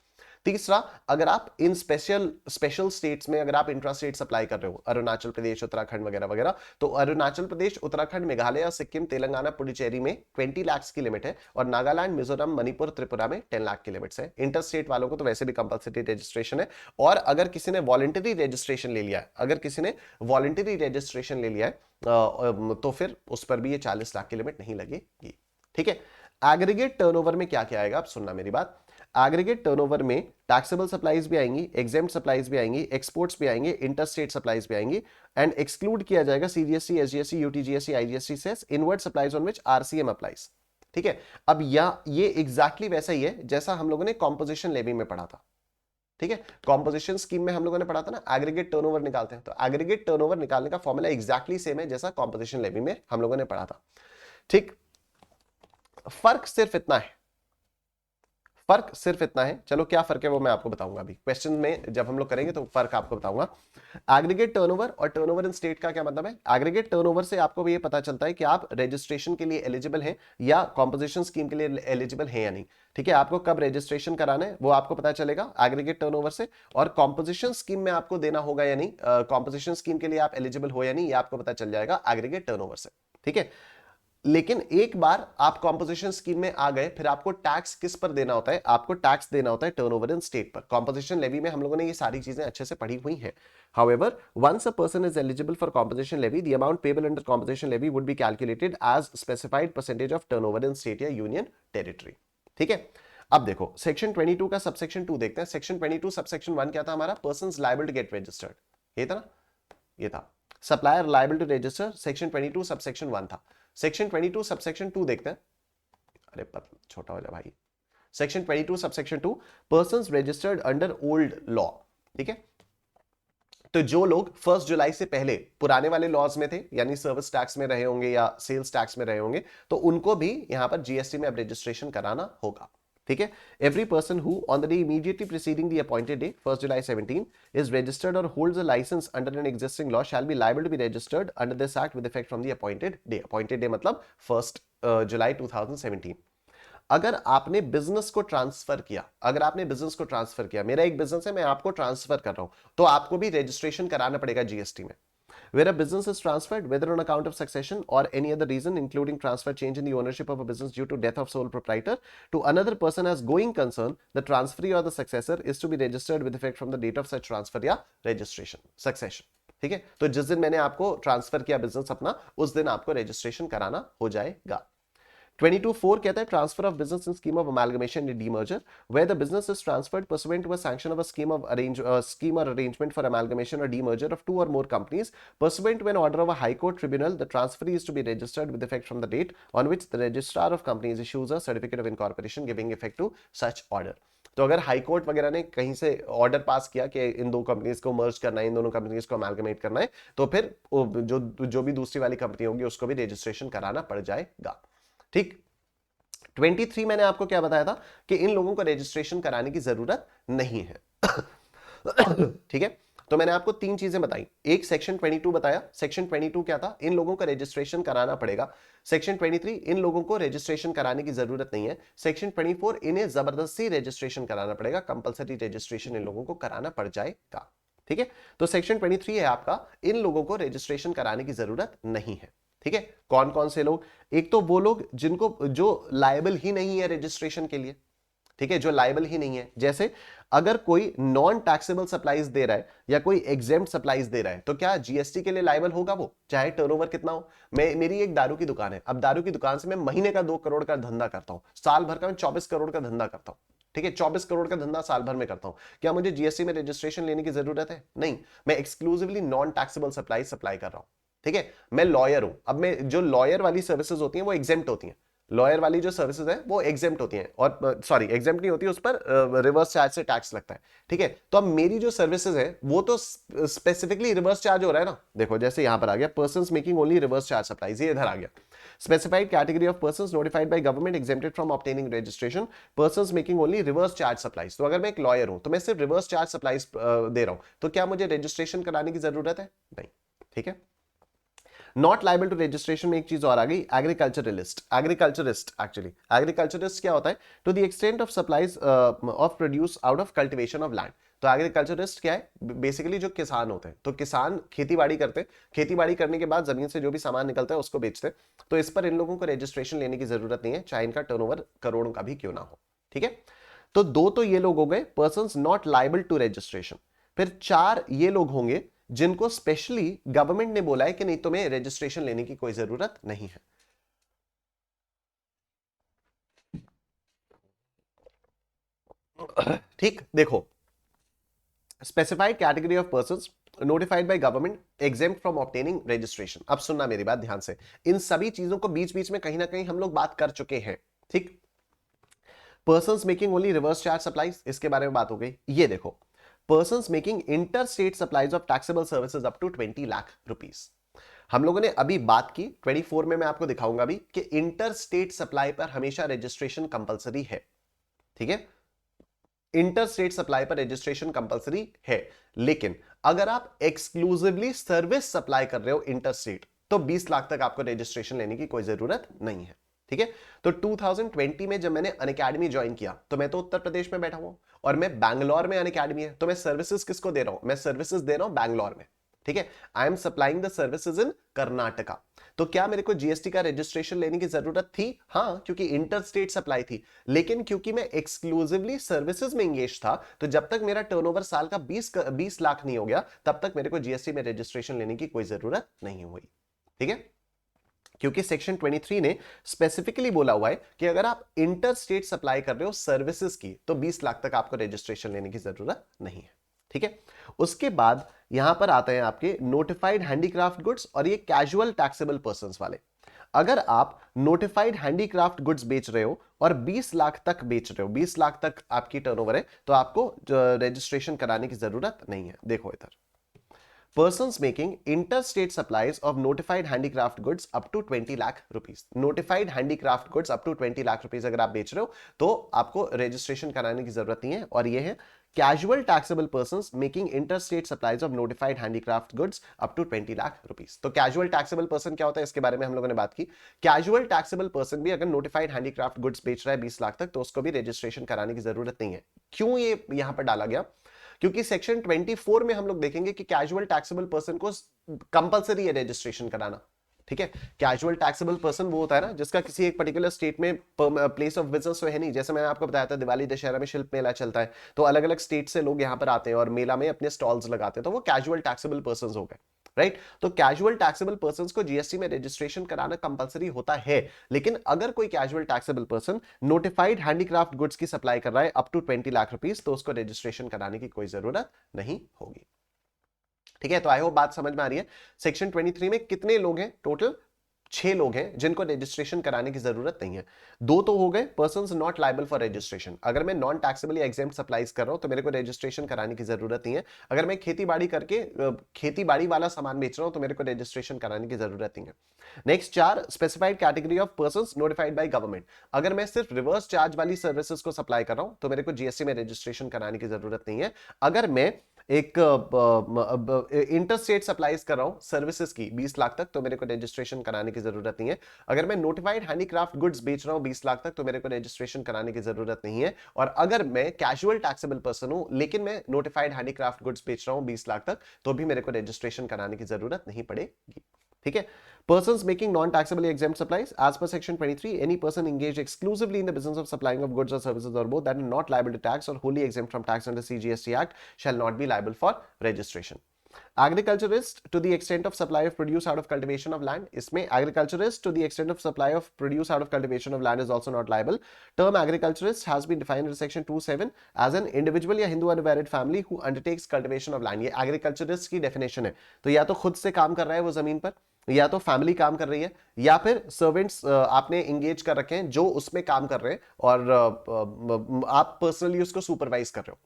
तीसरा, अगर आप इन स्पेशल स्टेट्स में अगर आप इंट्रा स्टेट सप्लाई कर रहे हो, अरुणाचल प्रदेश, उत्तराखंड वगैरह वगैरह, तो अरुणाचल प्रदेश, उत्तराखंड, मेघालय, सिक्किम, तेलंगाना, पुडुचेरी में 20 लाख की लिमिट है और नागालैंड, मिजोरम, मणिपुर, त्रिपुरा में 10 लाख की लिमिट है। इंटर स्टेट वालों को तो वैसे भी कंपल्सरी रजिस्ट्रेशन है, और अगर किसी ने वॉलेंटरी रजिस्ट्रेशन ले लिया है, अगर किसी ने वॉलेंटरी रजिस्ट्रेशन ले लिया है तो फिर उस पर भी ये 40 लाख की लिमिट नहीं लगेगी। ठीक है, एग्रीगेट टर्नओवर में क्या क्या आएगा, आप सुनना मेरी बात। एग्रीगेट टर्नओवर में टैक्सेबल सप्लाईज भी आएंगी, एग्जेम्प्ट सप्लाईज भी आएंगी, एक्सपोर्ट्स भी आएंगे, इंटरस्टेट सप्लाईज भी आएंगी, एंड एक्सक्लूड किया जाएगा सीजीएसटी, एसजीएसटी, यूटीजीएसटी, आईजीएसटी से inward supplies on which RCM applies. ठीक है, अब ये एग्जैक्टली वैसा ही है जैसा हम लोगों ने कॉम्पोजिशन लेवी में पढ़ा था। ठीक है, कॉम्पोजिशन स्कीम में हम लोगों ने पढ़ा था ना, एग्रीगेट टर्नओवर निकालते हैं, तो एग्रीगेट टर्नओवर निकालने का फॉर्मूला एग्जैक्टली सेम है जैसा कॉम्पोजिशन लेवी में हम लोगों ने पढ़ा था। ठीक, फर्क सिर्फ इतना है, फर्क सिर्फ इतना है। चलो क्या फर्क है वो मैं आपको बताऊंगा अभी क्वेश्चन में, जब हम लोग करेंगे तो फर्क आपको बताऊंगा। एग्रीगेट टर्नओवर और टर्नओवर इन स्टेट का क्या मतलब है? एग्रीगेट टर्नओवर से आपको ये पता चलता है कि आप रजिस्ट्रेशन के लिए एलिजिबल हैं या कॉम्पोजिशन स्कीम के लिए एलिजिबल हैं या नहीं। ठीक है, आपको कब रजिस्ट्रेशन कराना है वो आपको पता चलेगा एग्रीगेट टर्नओवर से, और कॉम्पोजिशन स्कीम में आपको देना होगा या नहीं, कॉम्पोजिशन स्कीम के लिए आप एलिजिबल हो या नहीं, ये आपको पता चल जाएगा एग्रीगेट टर्नओवर से। ठीक है, लेकिन एक बार आप कॉम्पोजिशन स्कीम में आ गए, फिर आपको टैक्स किस पर देना होता है? आपको टैक्स देना होता है टर्नओवर इन स्टेट पर। कॉम्पोजिशन लेवी में हम लोगों ने ये सारी चीजें अच्छे से पढ़ी हुई हैं। However, once a person is eligible for composition levy, the amount payable under composition levy would be calculated as specified percentage of turnover in state या यूनियन टेरिटरी। ठीक है, अब देखो सेक्शन 22 का सबसेक्शन 2 देखते हैं। सेक्शन 22 सबसेक्शन 1 क्या था हमारा? Persons liable to get registered, ये था ना, ये था supplier liable to register. Section 22 subsection 1 था। सेक्शन 22 सबसेक्शन 2 देखते हैं। अरे छोटा हो जा भाई। Section 22 subsection 2, persons registered under old law. ठीक है, तो जो लोग 1 जुलाई से पहले पुराने वाले लॉज में थे, यानी सर्विस टैक्स में रहे होंगे या सेल्स टैक्स में रहे होंगे, तो उनको भी यहां पर जीएसटी में अब रजिस्ट्रेशन कराना होगा। ठीक है, every person who on the day immediately preceding the appointed day 1 July 17 is registered और holds a licence under an existing law shall be liable to be registered under this act with effect from the appointed day. Appointed day मतलब 1 जुलाई 2017। अगर आपने business को transfer किया, अगर आपने business को transfer किया, मेरा एक बिजनेस है, मैं आपको ट्रांसफर कर रहा हूं, तो आपको भी रजिस्ट्रेशन कराना पड़ेगा जीएसटी में. Where a business is transferred, whether on account of succession or any other reason, including transfer, change in the ownership of a business due to death of sole proprietor to another person as going concern, the transferee or the successor is to be registered with effect from the date of such transfer या registration, succession. ठीक है, तो जिस दिन मैंने आपको transfer किया business अपना, उस दिन आपको रजिस्ट्रेशन कराना हो जाएगा. 22(4) कहता है transfer of business in scheme of amalgamation and demerger where the business is transferred pursuant to a sanction of a scheme or arrangement for amalgamation or demerger of 2 or more companies pursuant to an order of a high court tribunal. The transferee is to be registered with effect from the date on which the registrar of companies issues a certificate of incorporation giving effect to such order. तो अगर high court वगैरह ने कहीं से order pass किया कि इन दो companies को मर्ज करना है, इन दोनों कंपनीज को अमालगमेट करना है, तो फिर जो भी दूसरी वाली कंपनी होगी उसको भी रजिस्ट्रेशन कराना पड़ जाएगा. ठीक. 23 मैंने आपको क्या बताया था कि इन लोगों को रजिस्ट्रेशन कराने की जरूरत नहीं है. ठीक है, तो मैंने आपको 3 चीजें बताई. एक सेक्शन 22 बताया. सेक्शन 22 क्या था? इन लोगों को रजिस्ट्रेशन कराना पड़ेगा. सेक्शन 23 इन लोगों को रजिस्ट्रेशन कराने की जरूरत नहीं है. सेक्शन 24 इन्हें जबरदस्ती रजिस्ट्रेशन कराना पड़ेगा. कंपलसरी रजिस्ट्रेशन इन लोगों को कराना पड़ जाएगा. ठीक है, तो सेक्शन 23 है आपका, इन लोगों को रजिस्ट्रेशन कराने की जरूरत नहीं है. ठीक है, कौन कौन से लोग? एक तो वो लोग जिनको जो लायबल ही नहीं है रजिस्ट्रेशन के लिए. ठीक है, जो लायबल ही नहीं है. जैसे अगर कोई नॉन टैक्सेबल सप्लाईज दे रहा है या कोई एग्जेम्प्ट सप्लाईज दे रहा है, तो क्या जीएसटी के लिए लायबल होगा वो, चाहे टर्नओवर कितना हो? मेरी एक दारू की दुकान है. अब दारू की दुकान से मैं महीने का 2 करोड़ का धंधा करता हूं, साल भर का मैं 24 करोड़ का धंधा करता हूं. ठीक है, 24 करोड़ का धंधा साल भर में करता हूं. क्या मुझे जीएसटी में रजिस्ट्रेशन लेने की जरूरत है? नहीं. मैं exclusively non taxable supply supply कर रहा हूं. ठीक है, मैं लॉयर हूं. अब मैं जो लॉयर वाली सर्विसेज होती हैं वो एग्जेम्प्ट होती हैं. लॉयर वाली जो सर्विसेज है वो एग्जेम्प्ट होती हैं, और सॉरी एग्जेम्प्ट नहीं होती, उस पर रिवर्स चार्ज से टैक्स लगता है. ठीक है, तो अब मेरी जो सर्विसेज है वो तो स्पेसिफिकली रिवर्स चार्ज हो रहा है ना. देखो जैसे यहां पर आ गया persons making only reverse charge supplies, ये इधर आ गया. Specified category of persons notified by government exempted from obtaining registration, persons making only reverse charge supplies. तो अगर मैं एक लॉयर हूं तो मैं सिर्फ रिवर्स चार्ज सप्लाईज दे रहा हूं, तो क्या मुझे रजिस्ट्रेशन कराने की जरूरत है? नहीं. ठीक है, नॉट लाइबल टू रजिस्ट्रेशन में एक चीज और आ गई, एग्रीकल्चरलिस्ट. एग्रीकल्चरिस्ट एक्चुअली, एग्रीकल्चरिस्ट क्या होता है? To the extent of supplies of produce out of cultivation of land. तो एग्रीकल्चरिस्ट क्या है? बेसिकली जो किसान होते हैं, तो किसान खेतीबाड़ी करते हैं, खेतीबाड़ी करने के बाद जमीन से जो भी सामान निकलता है उसको बेचते हैं. तो इस पर इन लोगों को रजिस्ट्रेशन लेने की जरूरत नहीं है, चाहे इनका टर्नओवर करोड़ों का भी क्यों ना हो. ठीक है, तो 2 तो ये लोग हो गए persons not liable to registration. फिर 4 ये लोग होंगे जिनको स्पेशली गवर्नमेंट ने बोला है कि नहीं, तुम्हें रजिस्ट्रेशन लेने की कोई जरूरत नहीं है. ठीक, देखो specified category of persons notified by government exempt from obtaining registration. अब सुनना मेरी बात ध्यान से, इन सभी चीजों को बीच बीच में कहीं ना कहीं हम लोग बात कर चुके हैं. ठीक, persons making only reverse charge supplies, इसके बारे में बात हो गई. ये देखो persons making interstate supplies of taxable services up to 20 lakh rupees. हम लोगों ने अभी बात की 24 में, मैं आपको दिखाऊंगा अभी कि इंटरस्टेट सप्लाई पर हमेशा रजिस्ट्रेशन कंपलसरी है. ठीक है, इंटरस्टेट सप्लाई पर रजिस्ट्रेशन कंपलसरी है, लेकिन अगर आप एक्सक्लूसिवली सर्विस सप्लाई कर रहे हो इंटरस्टेट, तो 20 लाख तक आपको रजिस्ट्रेशन लेने की कोई जरूरत नहीं है. ठीक है, तो 2020 में जब मैंने अनअकैडमी ज्वाइन किया तो मैं तो उत्तर प्रदेश में बैठा हूं और मैं बैंगलोर में अनअकैडमी है, तो मैं सर्विसेज किसको दे रहा हूं? मैं सर्विसेज दे रहा हूं बैंगलोर में. ठीक है, I am supplying the services in Karnataka. तो क्या मेरे को जीएसटी का रजिस्ट्रेशन लेने की जरूरत थी? हां, क्योंकि इंटरस्टेट सप्लाई थी. लेकिन क्योंकि मैं एक्सक्लूसिवली सर्विसेज में एंगेज था, तो जब तक मेरा टर्नओवर साल का 20 लाख नहीं हो गया, तब तक मेरे को जीएसटी में रजिस्ट्रेशन लेने की कोई जरूरत नहीं हुई. ठीक है, क्योंकि सेक्शन 23 ने स्पेसिफिकली बोला हुआ है कि अगर आप इंटर स्टेट सप्लाई कर रहे हो सर्विसेज की, तो 20 लाख तक आपको रजिस्ट्रेशन लेने की जरूरत नहीं है. ठीक है, उसके बाद यहां पर आते हैं आपके नोटिफाइड हैंडीक्राफ्ट गुड्स और ये कैजुअल टैक्सेबल पर्संस वाले. अगर आप नोटिफाइड हैंडीक्राफ्ट गुड्स बेच रहे हो और 20 लाख तक बेच रहे हो, 20 लाख तक आपकी टर्नओवर है, तो आपको रजिस्ट्रेशन कराने की जरूरत नहीं है. देखो इधर persons making interstate supplies of notified handicraft goods up to 20 lakh rupees. Notified handicraft goods up to 20 lakh rupees अगर आप बेच रहे हो तो आपको रजिस्ट्रेशन कराने की जरूरत नहीं है। और ये है casual taxable persons making interstate supplies of notified handicraft goods up to 20 lakh rupees. तो कैजुअल टैक्सेबल पर्सन क्या होता है, इसके बारे में हम लोगों ने बात की। कैजुअल टैक्सेबल पर्सन भी अगर नोटिफाइड हैंडीक्राफ्ट गुड्स बेच रहा है 20 लाख तक तो उसको भी रजिस्ट्रेशन कराने की जरूरत नहीं है। क्यों ये यहां पर डाला गया? क्योंकि सेक्शन 24 में हम लोग देखेंगे कि कैजुअल टैक्सेबल पर्सन को कंपलसरी है रजिस्ट्रेशन कराना। ठीक है, कैजुअल टैक्सेबल पर्सन वो होता है ना जिसका किसी एक पर्टिकुलर स्टेट में प्लेस ऑफ बिजनेस तो है नहीं। जैसे मैंने आपको बताया था दिवाली दशहरा में शिल्प मेला चलता है तो अलग अलग स्टेट से लोग यहां पर आते हैं और मेला में अपने स्टॉल्स लगाते हैं, तो वो कैजुअल टैक्सेबल पर्सन हो गए, राइट। तो कैजुअल टैक्सेबल पर्संस को जीएसटी में रजिस्ट्रेशन कराना कंपलसरी होता है। लेकिन अगर कोई casual taxable person notified handicraft goods की सप्लाई कर रहा है अप टू 20 लाख रुपीस तो उसको रजिस्ट्रेशन कराने की कोई जरूरत नहीं होगी। ठीक है, तो आई होप बात समझ में आ रही है। सेक्शन 23 में कितने लोग हैं? टोटल 6 लोग हैं जिनको रजिस्ट्रेशन कराने की जरूरत नहीं है। 2 तो हो गए persons not liable for registration. अगर मैं नॉन टैक्सेबल या एग्जेम्प्ट सप्लाईज कर रहा हूं तो मेरे को रजिस्ट्रेशन कराने की जरूरत नहीं है। अगर मैं खेती बाड़ी करके खेती बाड़ी वाला सामान बेच रहा हूं तो मेरे को रजिस्ट्रेशन कराने की जरूरत नहीं है। Next 4 specified category of persons notified by government. अगर मैं सिर्फ रिवर्स चार्ज वाली सर्विसेज को सप्लाई कर रहा हूं तो मेरे को जीएसटी में रजिस्ट्रेशन कराने की जरूरत नहीं है। अगर मैं एक इंटरस्टेट सप्लाईज कर रहा हूं सर्विसेज की 20 लाख तक तो मेरे को रजिस्ट्रेशन कराने की जरूरत नहीं है। अगर मैं नोटिफाइड हैंडीक्राफ्ट गुड्स बेच रहा हूं 20 लाख तक तो मेरे को रजिस्ट्रेशन कराने की जरूरत नहीं है। और अगर मैं कैजुअल टैक्सेबल पर्सन हूं लेकिन मैं नोटिफाइड हैंडीक्राफ्ट गुड्स बेच रहा हूं 20 लाख तक तो भी मेरे को रजिस्ट्रेशन कराने की जरूरत नहीं पड़ेगी। ठीक है, persons making non-taxably exempt supplies as per section 23, any person engaged exclusively in the business of supplying of goods or services or both that are not liable to tax or wholly exempt from tax under CGST Act shall not be liable for registration. Agriculturist to the extent of supply of produce out of cultivation of land, इसमें agriculturist to the extent of supply of produce out of cultivation of land is also not liable. Term agriculturist has been defined in section 27 as an individual या Hindu unmarried family who undertakes cultivation of land. ये agriculturist की definition है। तो या तो खुद से काम कर रहा है वो जमीन पर, या तो फैमिली काम कर रही है, या फिर सर्वेंट्स आपने इंगेज कर रखे हैं जो उसमें काम कर रहे हैं और आप पर्सनली उसको सुपरवाइज कर रहे हो।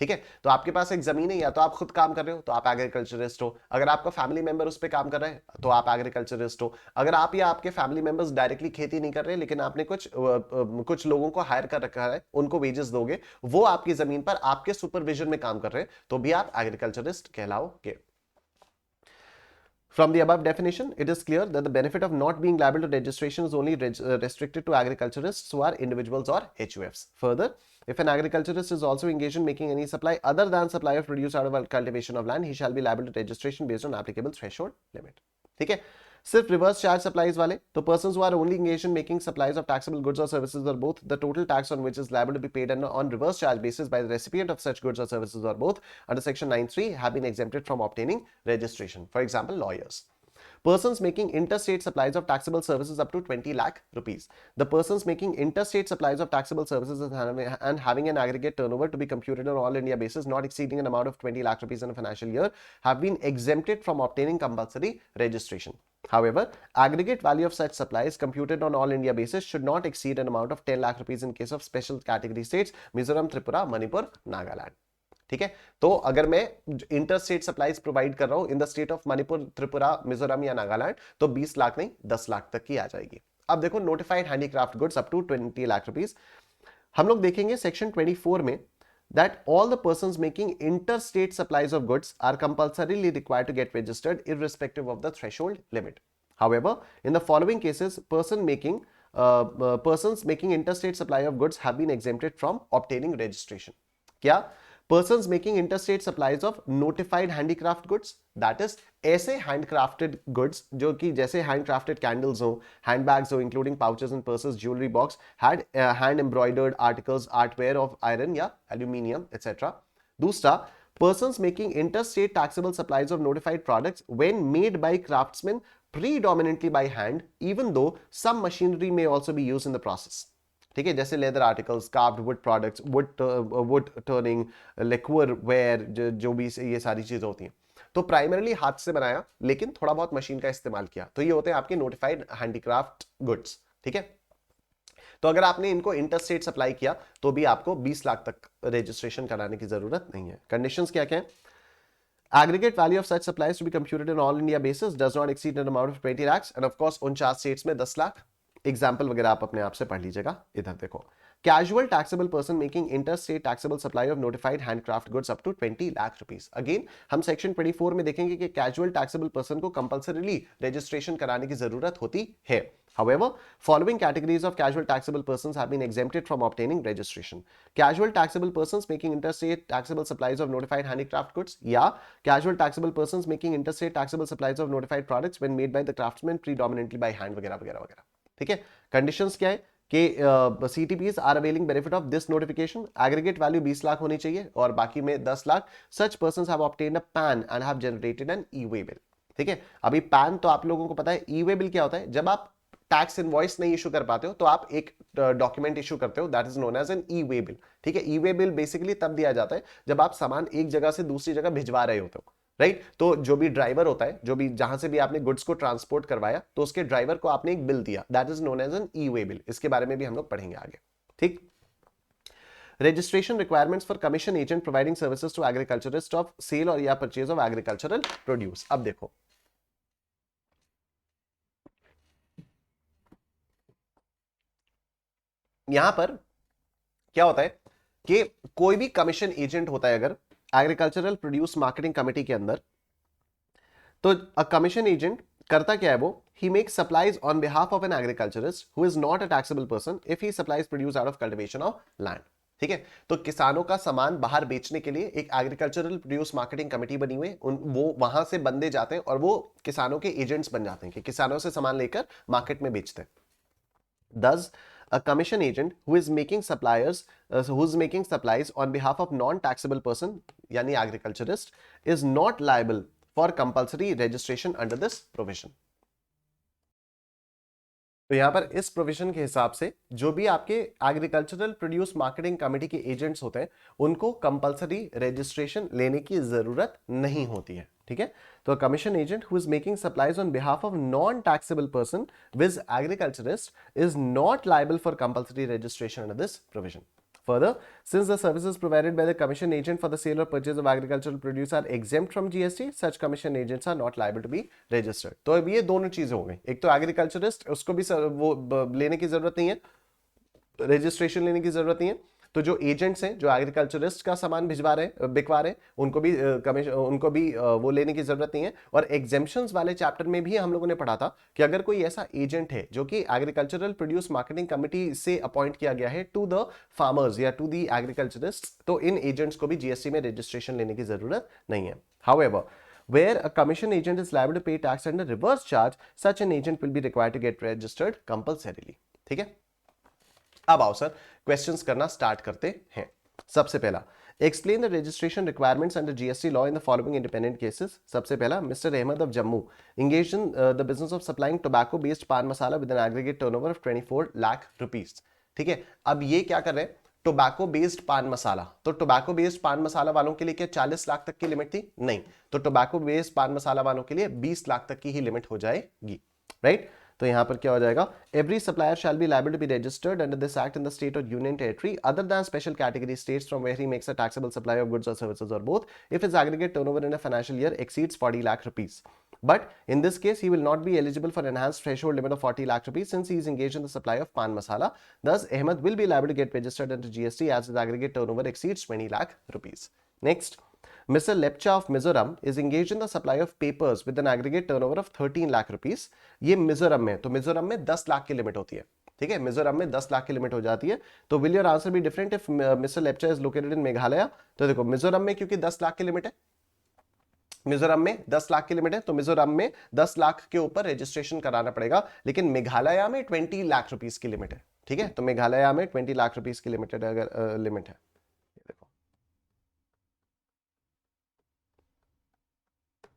ठीक है, तो आपके पास एक जमीन है, या तो आप खुद काम कर रहे हो तो आप एग्रीकल्चरिस्ट हो। अगर आपका फैमिली मेंबर उस पर काम कर रहा है तो आप एग्रीकल्चरिस्ट हो। अगर आप या आपके फैमिली मेंबर्स डायरेक्टली खेती नहीं कर रहे लेकिन आपने कुछ लोगों को हायर कर रखा है, उनको वेजेस दोगे, वो आपकी जमीन पर आपके सुपरविजन में काम कर रहे हैं तो भी आप agriculturist कहलाओगे। From the above definition, it is clear that the benefit of not being liable to registration is only restricted to agriculturists who are individuals or HUFs. Further, if an agriculturist is also engaged in making any supply other than supply of produce out of cultivation of land, he shall be liable to registration based on applicable threshold limit. ठीक है, सिर्फ reverse charge supplies वाले तो persons who are only engaged in making supplies of taxable goods और services और both the total tax on which is liable to be paid on reverse charge basis by the recipient of such goods और services और both under section 93 have been exempted from obtaining registration. For example, lawyers. Persons making interstate supplies of taxable services up to 20 lakh rupees. The persons making interstate supplies of taxable services and having an aggregate turnover to be computed on all India basis not exceeding an amount of 20 lakh rupees in a financial year have been exempted from obtaining compulsory registration. However, aggregate value of such supplies computed on all India basis should not exceed an amount of 10 lakh rupees in case of special category states Mizoram, Tripura, Manipur, Nagaland. ठीक है, तो अगर मैं interstate supplies provide कर रहा हूं इन the state of Manipur, Tripura, Mizoram या नागालैंड तो 20 लाख नहीं 10 लाख तक की आ जाएगी। अब देखो notified handicraft goods up to 20 lakh rupees, हम लोग देखेंगे सेक्शन 24 में that all the persons making interstate supplies of goods are compulsorily required to get registered irrespective of the threshold limit. However, in the following cases, persons making interstate supply of goods have been exempted from obtaining registration. क्या? Persons making interstate supplies of notified handicraft goods, that is ऐसे handcrafted goods जो कि जैसे handcrafted candles हो, handbags हो including pouches and purses, jewelry box, hand embroidered articles, artware of iron या aluminium etc. दूसरा, persons making interstate taxable supplies of notified products when made by craftsmen predominantly by hand even though some machinery may also be used in the process. ठीक है, जैसे leather articles, carved wood products, wood turning, lacquer ware, जो भी ये सारी चीजें होती हैं तो प्राइमरीली हाथ से बनाया लेकिन थोड़ा बहुत मशीन का इस्तेमाल किया तो ये होते हैं आपके नोटिफाइड हैंडीक्राफ्ट गुड्स। ठीक है, तो अगर आपने इनको इंटरस्टेट सप्लाई किया तो भी आपको 20 लाख तक रजिस्ट्रेशन कराने की जरूरत नहीं है। कंडीशंस क्या क्या है? Aggregate value of such supplies to be computed on all India basis does not exceed an amount of 20 lakhs and of course 49 states में 10 लाख. एग्जाम्पल वगैरह आप अपने आप से पढ़ लीजिएगा. इधर देखो, casual taxable person making interstate taxable supply of notified handcraft goods up to 20 lakh rupees. Again हम सेक्शन 24 में देखेंगे कि casual taxable person को कंपल्सरीली रजिस्ट्रेशन कराने की जरूरत होती है. However, following categories of casual taxable persons have been exempted from obtaining registration. Casual taxable persons making interstate taxable supplies of notified handicraft goods या casual taxable persons making interstate taxable supplies of notified products when made by the craftsman predominantly by hand वगैरह वगैरह वगैरह. ठीक है, conditions क्या है कि CTPs are availing benefit of this notification. Aggregate value 20 lakh होनी चाहिए और बाकी में 10 lakh. Such persons have obtained a PAN and have generated an e-way bill. ठीक है, अभी पैन तो आप लोगों को पता है. ई-वे बिल क्या होता है? जब आप टैक्स इनवॉइस नहीं इशू कर पाते हो तो आप एक डॉक्यूमेंट इशू करते हो, that is known as an e-way bill. ठीक है, ई-वे बिल बेसिकली तब दिया जाता है जब आप सामान एक जगह से दूसरी जगह भिजवा रहे होते हो, राइट? तो जो भी ड्राइवर होता है, जो भी जहां से भी आपने गुड्स को ट्रांसपोर्ट करवाया, तो उसके ड्राइवर को आपने एक बिल दिया, that is known as an e-way bill. इसके बारे में भी हम लोग पढ़ेंगे आगे. ठीक. Registration requirements for commission agent providing services to agriculturist of sale और या purchase of agricultural produce. अब देखो, यहां पर क्या होता है कि कोई भी कमीशन एजेंट होता है अगर एग्रीकल्चरल प्रोड्यूस मार्केटिंग कमेटी के अंदर, तो अ कमीशन एजेंट करता क्या है? वो he makes supplies on behalf of an agriculturist who is not a taxable person if he supplies produce out of cultivation of land. ठीक है, तो किसानों का सामान बाहर बेचने के लिए एक एग्रीकल्चरल प्रोड्यूस मार्केटिंग कमेटी बनी हुई है. वो वहां से बंदे जाते हैं और वो किसानों के एजेंट्स बन जाते हैं कि किसानों से सामान लेकर मार्केट में बेचते हैं. Thus, a commission agent who is making supplies on behalf of non-taxable person, यानी agriculturist, is not liable for compulsory registration under this provision. तो यहां पर इस प्रोविजन के हिसाब से जो भी आपके एग्रीकल्चरल प्रोड्यूस मार्केटिंग कमेटी के एजेंट्स होते हैं उनको कंपलसरी रजिस्ट्रेशन लेने की जरूरत नहीं होती है. ठीक है, तो commission agent who is making supplies on behalf of non taxable person with agriculturist is not liable for compulsory registration under this provision. Further, since the services provided by the commission agent for the sale or purchase of agricultural produce are exempt from GST, such commission agents are not liable to be registered. तो अब ये दोनों चीजें हो गई. एक तो agriculturist, उसको भी वो लेने की जरूरत नहीं है, रजिस्ट्रेशन लेने की जरूरत नहीं है. तो जो एजेंट्स हैं, जो एग्रीकल्चरिस्ट का सामान भिजवा रहे बिकवा रहे, उनको भी वो लेने की जरूरत नहीं है. और एग्जेम्पशंस वाले चैप्टर में भी हम लोगों ने पढ़ा था कि अगर कोई ऐसा एजेंट है जो कि एग्रीकल्चरल प्रोड्यूस मार्केटिंग कमेटी से अपॉइंट किया गया है टू द फार्मर्स या टू द एग्रीकल्चरिस्ट, तो इन एजेंट्स को भी जीएसटी में रजिस्ट्रेशन लेने की जरूरत नहीं है. However, where a commission agent is liable to pay tax under reverse charge, such an agent will be required to get registered compulsorily. ठीक है, अब आओ सर क्वेश्चंस करना स्टार्ट करते हैं. सबसे पहला, explain the registration requirements under GST law in the following independent cases. सबसे पहला, mister Ahmed of Jammu engaged in the business of supplying tobacco based पान मसाला with an aggregate turnover of 24 lakh rupees. ठीक है, अब ये क्या कर रहे हैं? टोबैको बेस्ड पान मसाला. तो टोबैको बेस्ड पान मसाला वालों के लिए क्या 40 लाख तक की लिमिट थी? नहीं. तो टोबैको बेस्ड पान मसाला वालों के लिए 20 लाख तक की ही लिमिट हो जाएगी, राइट? तो यहां पर क्या हो जाएगा? Every supplier shall be liable to be registered under this act in the state और union territory other than special category states from where he makes a taxable supply of goods और services और both if his aggregate turnover in a financial year exceeds 40 lakh rupees. But in this case, he will not be eligible for enhanced threshold limit of 40 lakh rupees since he is engaged in the supply of pan masala. Thus, Ahmed will be liable to get registered under GST as his aggregate turnover exceeds 20 lakh rupees. Next, Mr. Lepcha of Mizoram is engaged in the supply of papers with an aggregate turnover of 13 lakh rupees. ये मिजोरम में, तो मिजोरम में 10 लाख की limit होती है. ठीक है, मिजोरम में 10 लाख की लिमिट हो जाती है. तो will your answer be different if mister Lepcha is located in Meghalaya? तो देखो, मिजोरम में क्योंकि 10 लाख की लिमिट है, मिजोरम में 10 लाख की लिमिट है, तो मिजोरम में 10 लाख के ऊपर रजिस्ट्रेशन कराना पड़ेगा. लेकिन मेघालय में 20 लाख रुपीस की लिमिट है. ठीक है, तो मेघालय में 20 लाख रुपीस की लिमिटेड अगर लिमिट है. देखो,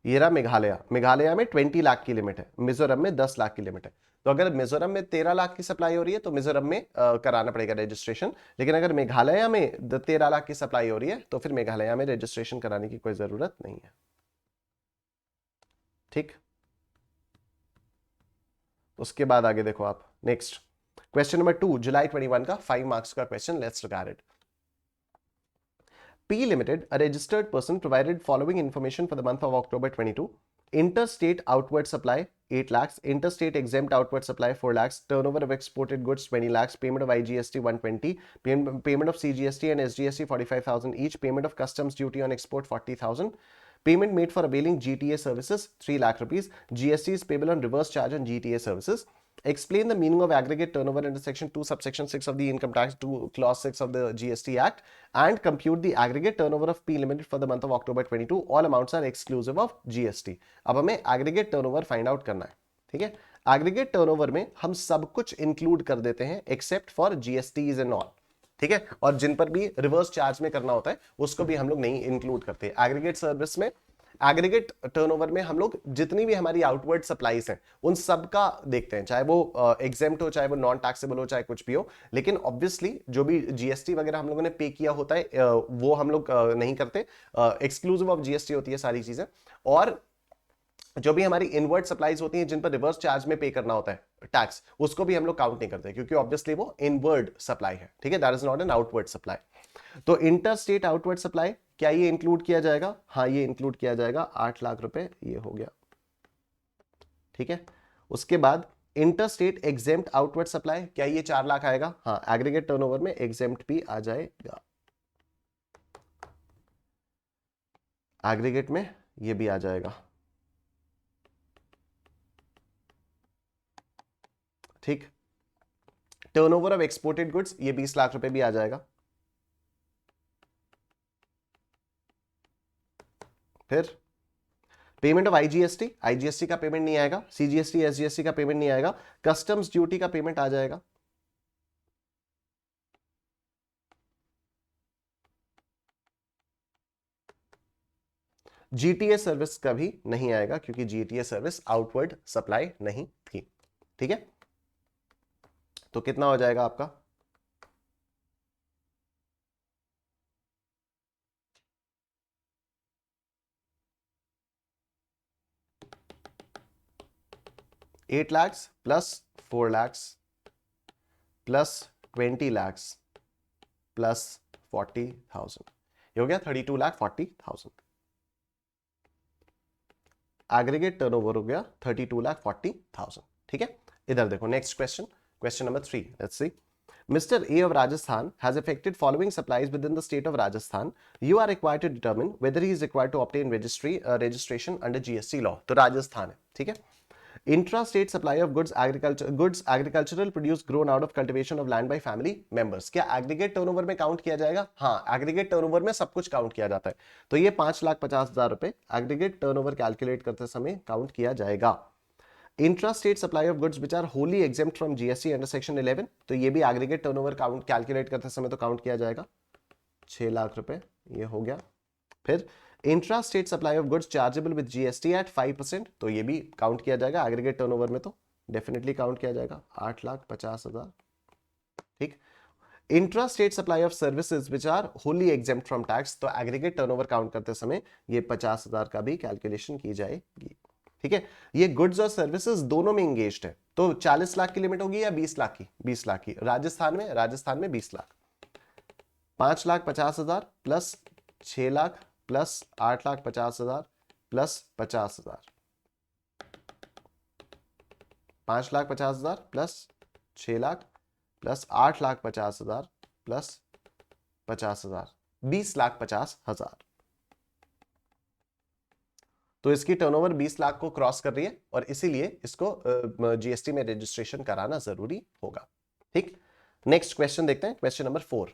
ये रहा मेघालय. मेघालय में 20 लाख की लिमिट है, मिजोरम में 10 लाख की लिमिट है. तो अगर मिजोरम में 13 लाख की सप्लाई हो रही है तो मिजोरम में कराना पड़ेगा रजिस्ट्रेशन. लेकिन अगर मेघालय में 13 लाख की सप्लाई हो रही है तो फिर मेघालय में रजिस्ट्रेशन कराने की कोई जरूरत नहीं है. ठीक, उसके बाद आगे देखो आप. नेक्स्ट क्वेश्चन नंबर 2, जुलाई 21 का 5 मार्क्स का question. Let's look at it. P Limited, a registered person, provided following information for the month of October 22. Interstate outward supply 8 lakhs, interstate exempt outward supply 4 lakhs, turnover of exported goods 20 lakhs, payment of IGST 120, payment of CGST and SGST 45,000 each, payment of customs duty on export 40,000, payment made for availing GTA services 3 lakh rupees, GST is payable on reverse charge on GTA services. Explain the meaning of aggregate turnover under section 2 subsection 6 of the income tax 2 clause 6 of the GST Act and compute the aggregate turnover of P Limited for the month of October 22. All amounts are exclusive of GST. अब हमें aggregate turnover find out करना है, ठीक है। aggregate turnover में हम सब कुछ include कर देते हैं except for GSTs and all, ठीक है। और जिन पर भी रिवर्स चार्ज में करना होता है उसको भी हम लोग नहीं इंक्लूड करते। एग्रीगेट सर्विस में, एग्रीगेट टर्नओवर में हम लोग जितनी भी हमारी आउटवर्ड सप्लाईज हैं उन सब का देखते हैं, चाहे वो एग्जेम्प्ट हो, चाहे वो नॉन टैक्सेबल हो, चाहे कुछ भी हो। लेकिन ऑब्वियसली जो भी जीएसटी वगैरह हम लोगों ने पे किया होता है वो हम लोग नहीं करते, एक्सक्लूसिव ऑफ जीएसटी होती है सारी चीजें। और जो भी हमारी इनवर्ड सप्लाईज होती हैं जिन पर रिवर्स चार्ज में पे करना होता है टैक्स, उसको भी हम लोग काउंट नहीं करते क्योंकि ऑब्वियसली वो इनवर्ड सप्लाई है, ठीक है। That is not an outward supply. तो इंटर स्टेट आउटवर्ड सप्लाई, क्या ये इंक्लूड किया जाएगा? हाँ, ये इंक्लूड किया जाएगा। 8 लाख रुपए ये हो गया, ठीक है। उसके बाद inter state exempt outward supply, क्या ये 4 लाख आएगा? हाँ, एग्रीगेट टर्नओवर में एग्जेम्प्ट भी आ जाएगा, एग्रीगेट में ये भी आ जाएगा, ठीक। टर्नओवर ऑफ एक्सपोर्टेड गुड्स ये 20 लाख रुपए भी आ जाएगा। फिर पेमेंट ऑफ आईजीएसटी, आईजीएसटी का पेमेंट नहीं आएगा, सीजीएसटी एसजीएसटी का पेमेंट नहीं आएगा, कस्टम्स ड्यूटी का पेमेंट आ जाएगा, जीटीए सर्विस का भी नहीं आएगा क्योंकि जीटीए सर्विस आउटवर्ड सप्लाई नहीं थी, ठीक है। तो कितना हो जाएगा आपका? $8 lakhs plus 4 lakhs plus 20 lakhs plus 40,000, ये हो गया 32,40,000। एग्रीगेट टर्नओवर हो गया 32,40,000, ठीक है। इधर देखो next question, question number 3, let's see. Mr. A of Rajasthan has effected following supplies within the state of Rajasthan. You are required to determine whether he is required to obtain registration under GST law. तो राजस्थान है, ठीक है। Intra-state supply of goods agricultural produce grown out of cultivation of land by family members. क्या aggregate turnover में count किया जाएगा? हाँ, aggregate turnover में सब कुछ काउंट किया जाता है। तो ये 5,50,000 रुपए एग्रीगेट टर्नओवर कैलकुलेट करते समय काउंट किया जाएगा। Intra-state supply of goods which are wholly exempt from GST under section 11, तो ये भी एग्रीगेट टर्नओवर काउंट कैलकुलेट करते समय तो काउंट किया जाएगा। 6 लाख रुपए ये हो गया। फिर intra state supply of goods chargeable with GST at 5%, तो ये भी काउंट किया जाएगा एग्रीगेट टर्नओवर में, तो डेफिनेटली काउंट किया जाएगा। 8,50,000, ठीक। Intra state supply of services which are wholly exempt from tax, तो एग्रीगेट टर्नओवर काउंट करते समय ये 50,000 का भी कैलकुलेशन की जाएगी, ठीक है। ये गुड्स और सर्विसेज दोनों में एंगेज्ड है, तो 40 लाख की लिमिट होगी या 20 लाख की? 20 लाख की। राजस्थान में 20 lakh. 5,50,000 plus 6 lakh plus 8,50,000 plus 50,000, 5,50,000 plus 6 lakh plus 8,50,000 plus 50,000, 20,50,000। तो इसकी टर्नओवर 20 लाख को क्रॉस कर रही है और इसीलिए इसको जीएसटी में रजिस्ट्रेशन कराना जरूरी होगा, ठीक। नेक्स्ट क्वेश्चन देखते हैं, question number 4।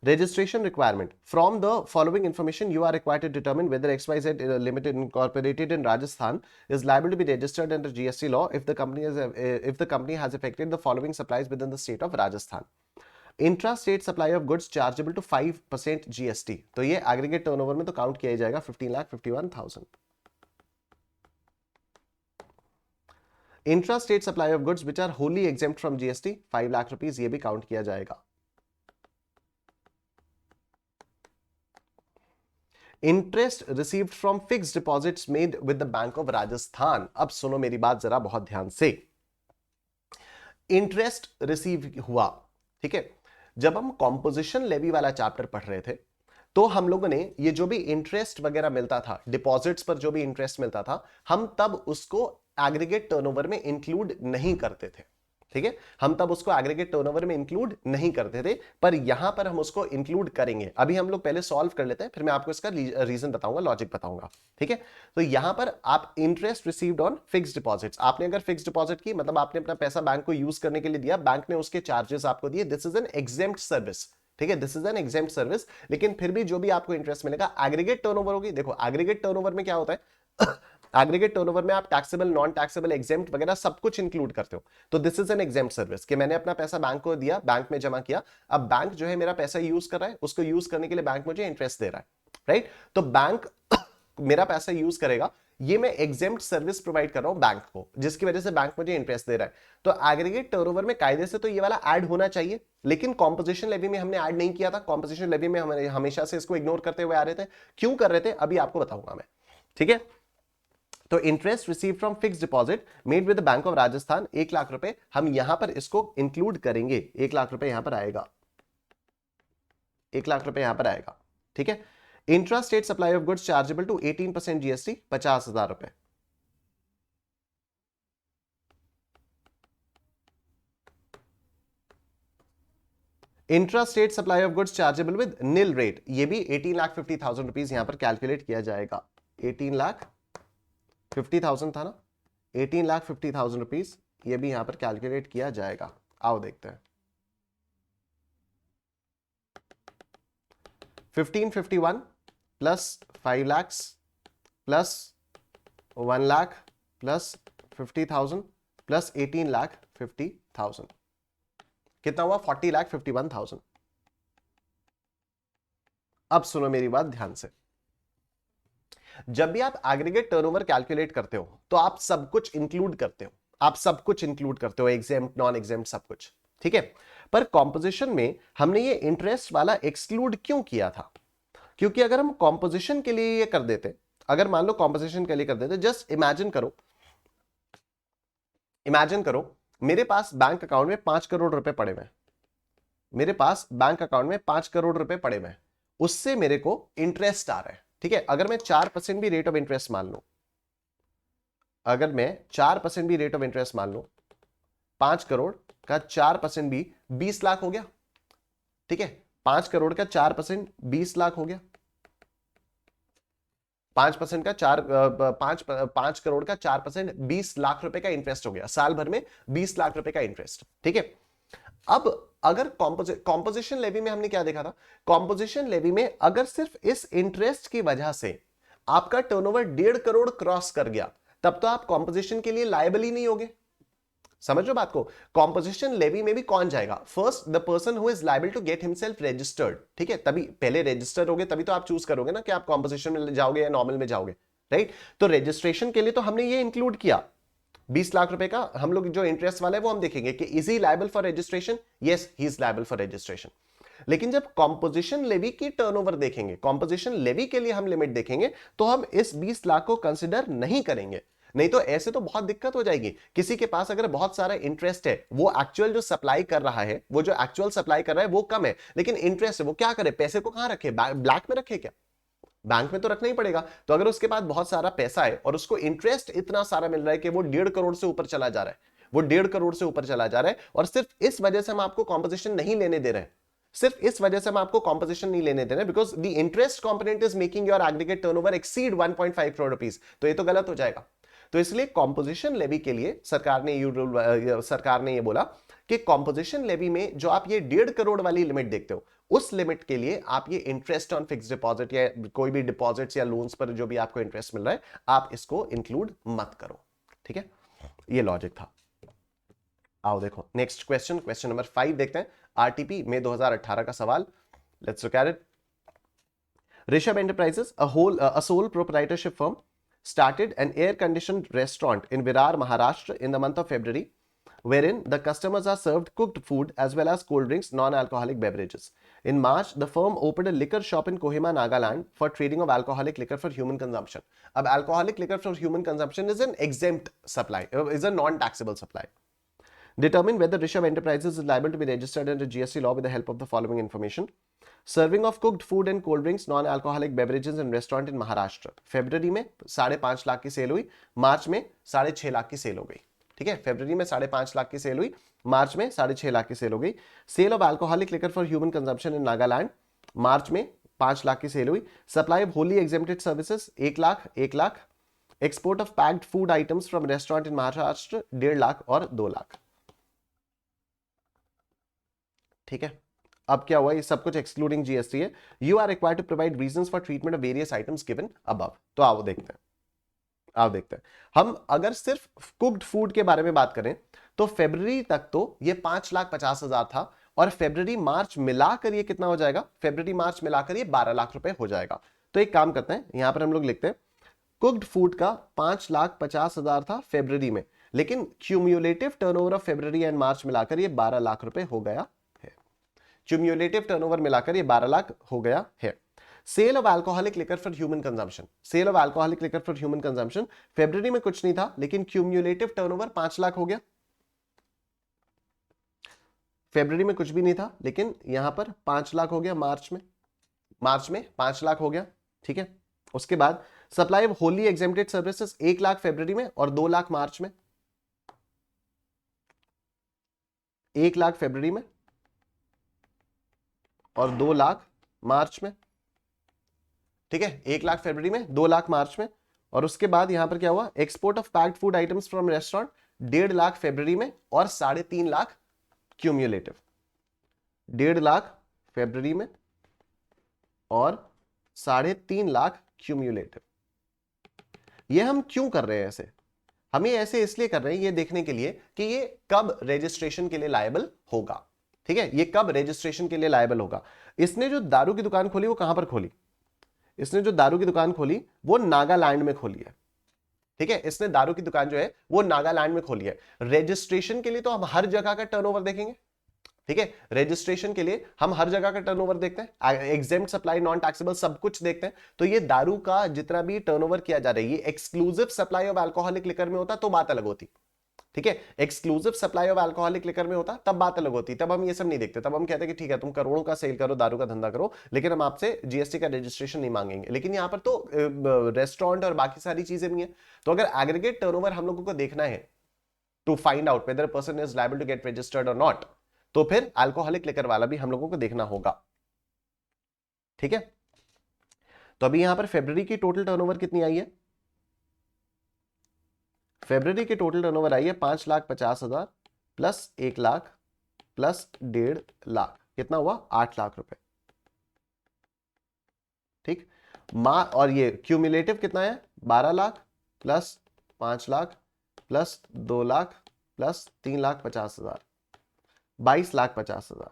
Registration requirement. From the following information, you are required to determine whether XYZ Limited Incorporated in Rajasthan is liable to be registered under GST law if the company has effected the following supplies within the state of Rajasthan. Intra-state supply of goods chargeable to 5% GST. तो ये aggregate turnover में तो count किया जाएगा 15,51,000. Intra-state supply of goods which are wholly exempt from GST 5 lakh rupees, ये भी count किया जाएगा. Interest received from fixed deposits made with the bank of Rajasthan. अब सुनो मेरी बात जरा बहुत ध्यान से. इंटरेस्ट रिसीव हुआ, ठीक है. जब हम कॉम्पोजिशन लेवी वाला चैप्टर पढ़ रहे थे तो हम लोगों ने ये जो भी इंटरेस्ट वगैरह मिलता था, डिपॉजिट्स पर जो भी इंटरेस्ट मिलता था, हम तब उसको एग्रीगेट टर्नओवर में इंक्लूड नहीं करते थे। ठीक है, हम तब उसको एग्रीगेट टर्नओवर में इंक्लूड नहीं करते थे, पर यहां पर हम उसको इंक्लूड करेंगे। अभी हम लोग पहले सॉल्व कर लेते हैं, फिर मैं आपको इसका रीजन बताऊंगा, लॉजिक बताऊंगा। ठीक है, तो यहां पर आप interest received on fixed deposits, आपने अगर फिक्स्ड डिपॉजिट की, मतलब आपने अपना पैसा बैंक को यूज करने के लिए दिया, बैंक ने उसके चार्जेस आपको दिए, this is an exempt service. ठीक है, this is an exempt service. लेकिन फिर भी जो भी आपको इंटरेस्ट मिलेगा, एग्रीगेट टर्नओवर होगी। देखो एग्रीगेट टर्नओवर में क्या होता है, एग्रीगेट टर्नओवर में आप टैक्सेबल, नॉन टैक्सेबल, एग्जेम्प्ट वगैरह सब कुछ इंक्लूड करते हो। तो this is an exempt service कि मैंने अपना पैसा बैंक को दिया, बैंक में जमा किया, अब बैंक जो है मेरा पैसा यूज कर रहा है, उसको यूज करने के लिए बैंक मुझे इंटरेस्ट दे रहा है, राइट। तो बैंक मेरा पैसा यूज करेगा, ये मैं एग्जेम्प्ट सर्विस प्रोवाइड कर रहा हूं बैंक को, जिसकी वजह से बैंक मुझे इंटरेस्ट दे रहा है। तो एग्रीगेट टर्नओवर में कायदे से तो ये वाला ऐड होना चाहिए, लेकिन कॉम्पोजिशन लेवी में हमने ऐड नहीं किया था। कॉम्पोजिशन लेवी में हम हमेशा से इसको इग्नोर करते हुए आ रहे थे। क्यों कर रहे थे अभी आपको बताऊंगा मैं। ठीक है, तो interest receive from fix deposit made with the bank of Rajasthan, 1 lakh रुपए, हम यहां पर इसको इंक्लूड करेंगे। 1 लाख रुपए यहां पर आएगा, 1 लाख रुपए यहां पर आएगा। ठीक है, intra state supply of goods chargeable to 18% GST, 50,000 रुपए। Intra state supply of goods chargeable with nil rate, ये भी 18,50,000 रुपीज यहां पर कैलकुलेट किया जाएगा। 18,50,000 था ना, 18,50,000 रुपीज, ये भी यहां पर कैलकुलेट किया जाएगा। आओ देखते हैं। 1551 plus 5 lakhs plus 1 lakh plus 50,000 plus 18,50,000, कितना हुआ? 40,51,000। अब सुनो मेरी बात ध्यान से, जब भी आप एग्रीगेट टर्नओवर कैलकुलेट करते हो तो आप सब कुछ इंक्लूड करते हो, आप सब कुछ इंक्लूड करते हो, एग्जेम्प्ट, नॉन एग्जेम्प्ट, सब कुछ। ठीक है, पर कॉम्पोजिशन में हमने ये इंटरेस्ट वाला एक्सक्लूड क्यों किया था? क्योंकि अगर हम कॉम्पोजिशन के लिए ये कर देते, अगर मान लो कॉम्पोजिशन के लिए कर देते, जस्ट इमेजिन करो, इमेजिन करो मेरे पास बैंक अकाउंट में 5 करोड़ रुपए पड़े हुए, मेरे पास बैंक अकाउंट में 5 करोड़ रुपए पड़े हुए, उससे मेरे को इंटरेस्ट आ रहा है। ठीक है, अगर मैं 4% भी रेट ऑफ इंटरेस्ट मान लूं, अगर मैं 4% भी रेट ऑफ इंटरेस्ट मान लूं, 5 करोड़ का 4% भी 20 लाख हो गया। ठीक है, 5 करोड़ का 4% 20 लाख हो गया। 5% का 5 करोड़ का 4% 20 लाख रुपए का इंटरेस्ट हो गया, साल भर में 20 लाख रुपए का इंटरेस्ट। ठीक है, अब अगर कॉम्पोजिशन लेवी में हमने क्या देखा था, कॉम्पोजिशन लेवी में अगर सिर्फ इस इंटरेस्ट की वजह से आपका टर्नओवर 1.5 करोड़ क्रॉस कर गया, तब तो आप कॉम्पोजिशन के लिए लायबल ही नहीं होगे। समझ लो बात को, कॉम्पोजिशन लेवी में भी कौन जाएगा? First the person who is liable to get himself registered. ठीक है, तभी पहले रजिस्टर होगे, तभी तो आप चूज करोगे ना कि आप कॉम्पोजिशन में जाओगे या नॉर्मल में जाओगे, राइट। तो रजिस्ट्रेशन के लिए तो हमने ये इंक्लूड किया 20 लाख रुपए का। हम लोग जो इंटरेस्ट वाला है वो हम देखेंगे कि is he liable for registration, yes he is liable for registration. लेकिन जब कॉम्पोजिशन लेवी की टर्नओवर देखेंगे, कॉम्पोजिशन लेवी के लिए हम लिमिट देखेंगे, तो हम इस 20 लाख को कंसिडर नहीं करेंगे। नहीं तो ऐसे तो बहुत दिक्कत हो जाएगी। किसी के पास अगर बहुत सारा इंटरेस्ट है, वो एक्चुअल जो सप्लाई कर रहा है, वो जो एक्चुअल सप्लाई कर रहा है वो कम है, लेकिन इंटरेस्ट है, वो क्या करे? पैसे को कहां रखे? ब्लैक में रखे क्या? बैंक में तो रखना ही पड़ेगा। तो अगर उसके पास बहुत सारा पैसा है और उसको इंटरेस्ट इतना सारा मिल रहा है कि वो 1.5 करोड़ से ऊपर चला जा रहा है, वो 1.5 करोड़ से ऊपर चला जा रहा है, और सिर्फ इस वजह से हम आपको कॉम्पोजिशन नहीं लेने दे रहे हैं, सिर्फ इस वजह से हम आपको कॉम्पोजिशन नहीं लेने दे रहे, because the interest component is making your aggregate turnover exceed 1.5 crore rupees, तो ये तो गलत हो जाएगा। तो इसलिए कॉम्पोजिशन लेवी के लिए सरकार ने ये बोला कि कॉम्पोजिशन लेवी में जो आप ये 1.5 करोड़ वाली लिमिट देखते हो, उस लिमिट के लिए आप ये इंटरेस्ट ऑन फिक्स डिपॉजिट या कोई भी डिपॉजिट्स या लोन्स पर जो भी आपको इंटरेस्ट मिल रहा है, आप इसको इंक्लूड मत करो। ठीक है, ये लॉजिक था। आओ देखो नेक्स्ट क्वेश्चन, क्वेश्चन नंबर 5 देखते हैं। आरटीपी में 2018 का सवाल, let's look at it. Rishabh enterprises, a sole proprietorship firm, started an air-conditioned restaurant in Virar, Maharashtra in the month of February, wherein the customers are served cooked food as well as cold drinks, non-alcoholic beverages. In March, the firm opened a liquor shop in Kohima, Nagaland for trading of alcoholic liquor for human consumption. अब alcoholic liquor for human consumption is an exempt supply, is a non-taxable supply. Determine whether Rishabh Enterprises is liable to be registered under GST law with the help of the following information. Serving of cooked food and cold drinks, non-alcoholic beverages in restaurant in Maharashtra. फरवरी में 5.5 लाख की sale हुई, मार्च में 6.5 लाख की sale हो गई. ठीक है, फरवरी में 5.5 लाख की सेल हुई, मार्च में 6.5 लाख की सेल हो गई. Sale of alcoholic liquor for human consumption in Nagaland, मार्च में 5 लाख की सेल हुई. Supply of wholly exempted services 1 lakh. Export of packed food items from restaurant in Maharashtra 1.5 lakh और 2 लाख. ठीक है, अब क्या हुआ, ये सब कुछ एक्सक्लूडिंग जीएसटी है. You are required to provide reasons for treatment of various items given above. तो आओ देखते हैं. हम अगर सिर्फ कुक्ड फूड के बारे में बात करें तो फरवरी तक तो ये 5,50,000 था और फरवरी मार्च मिलाकर ये कितना हो जाएगा, फरवरी मार्च मिलाकर ये 12 लाख रुपए हो जाएगा. तो एक काम करते हैं, यहां पर हम लोग लिखते हैं कुक्ड फूड का 5,50,000 था फरवरी में, लेकिन cumulative turnover of February and March मिलाकर ये 12 लाख रुपए हो गया है. क्यूम्युलेटिव टर्नओवर मिलाकर ये 12 लाख हो गया है. Sale of alcoholic liquor for human consumption, sale of alcoholic liquor for human consumption फरवरी में कुछ नहीं था, लेकिन क्यूम्युलेटिव टर्नओवर 5 लाख हो गया. फरवरी में कुछ भी नहीं था, लेकिन यहां पर 5 लाख हो गया. मार्च में 5 लाख हो गया. ठीक है, उसके बाद supply of wholly exempted services 1 lakh फरवरी में और 2 लाख मार्च में. 1 लाख फरवरी में और 2 लाख मार्च में. ठीक है, 1 लाख फरवरी में, 2 लाख मार्च में. और उसके बाद यहां पर क्या हुआ, export of packed food items from restaurant 1.5 lakh फरवरी में और 3.5 लाख क्यूम्युलेटिव. 1.5 लाख फरवरी में और 3.5 लाख क्यूम्युलेटिव. ये हम क्यों कर रहे हैं ऐसे, हम ये ऐसे इसलिए कर रहे हैं ये देखने के लिए कि ये कब रजिस्ट्रेशन के लिए लायबल होगा. ठीक है, ये कब रजिस्ट्रेशन के लिए लायबल होगा. इसने जो दारू की दुकान खोली वो कहां पर खोली, इसने जो दारू की दुकान खोली वो नागालैंड में खोली है. ठीक है, इसने दारू की दुकान जो है वो नागालैंड में खोली है. रजिस्ट्रेशन के लिए तो हम हर जगह का टर्नओवर देखेंगे. ठीक है, रजिस्ट्रेशन के लिए हम हर जगह का टर्नओवर देखते हैं, एग्जेम्प्ट सप्लाई, नॉन टैक्सेबल, सब कुछ देखते हैं. तो ये दारू का जितना भी टर्नओवर किया जा रहा है ये exclusive supply of alcoholic liquor में होता तो बात अलग होती. ठीक है, exclusive supply of alcoholic liquor में होता तब बात अलग होती, तब हम ये सब नहीं देखते. तब हम कहते हैं कि ठीक है तुम करोड़ों का सेल करो, दारू का धंधा करो, लेकिन हम आपसे जीएसटी का रजिस्ट्रेशन नहीं मांगेंगे. लेकिन यहां पर तो रेस्टोरेंट और बाकी सारी चीजें भी हैं. तो अगर एग्रीगेट टर्नओवर हम लोगों को देखना है to find out whether person is liable to get registered और नॉट, तो फिर अल्कोहलिक लिकर वाला भी हम लोगों को देखना होगा. ठीक है, तो अभी यहां पर फरवरी की टोटल टर्नओवर कितनी आई है, फरवरी की टोटल टर्नओवर आई है 5,50,000 प्लस 1 लाख प्लस 1.5 लाख, कितना हुआ 8 लाख रुपए. ठीक, और ये क्यूमुलेटिव कितना है 12 lakh plus 5 lakh plus 2 lakh plus 3,50,000, 22,50,000.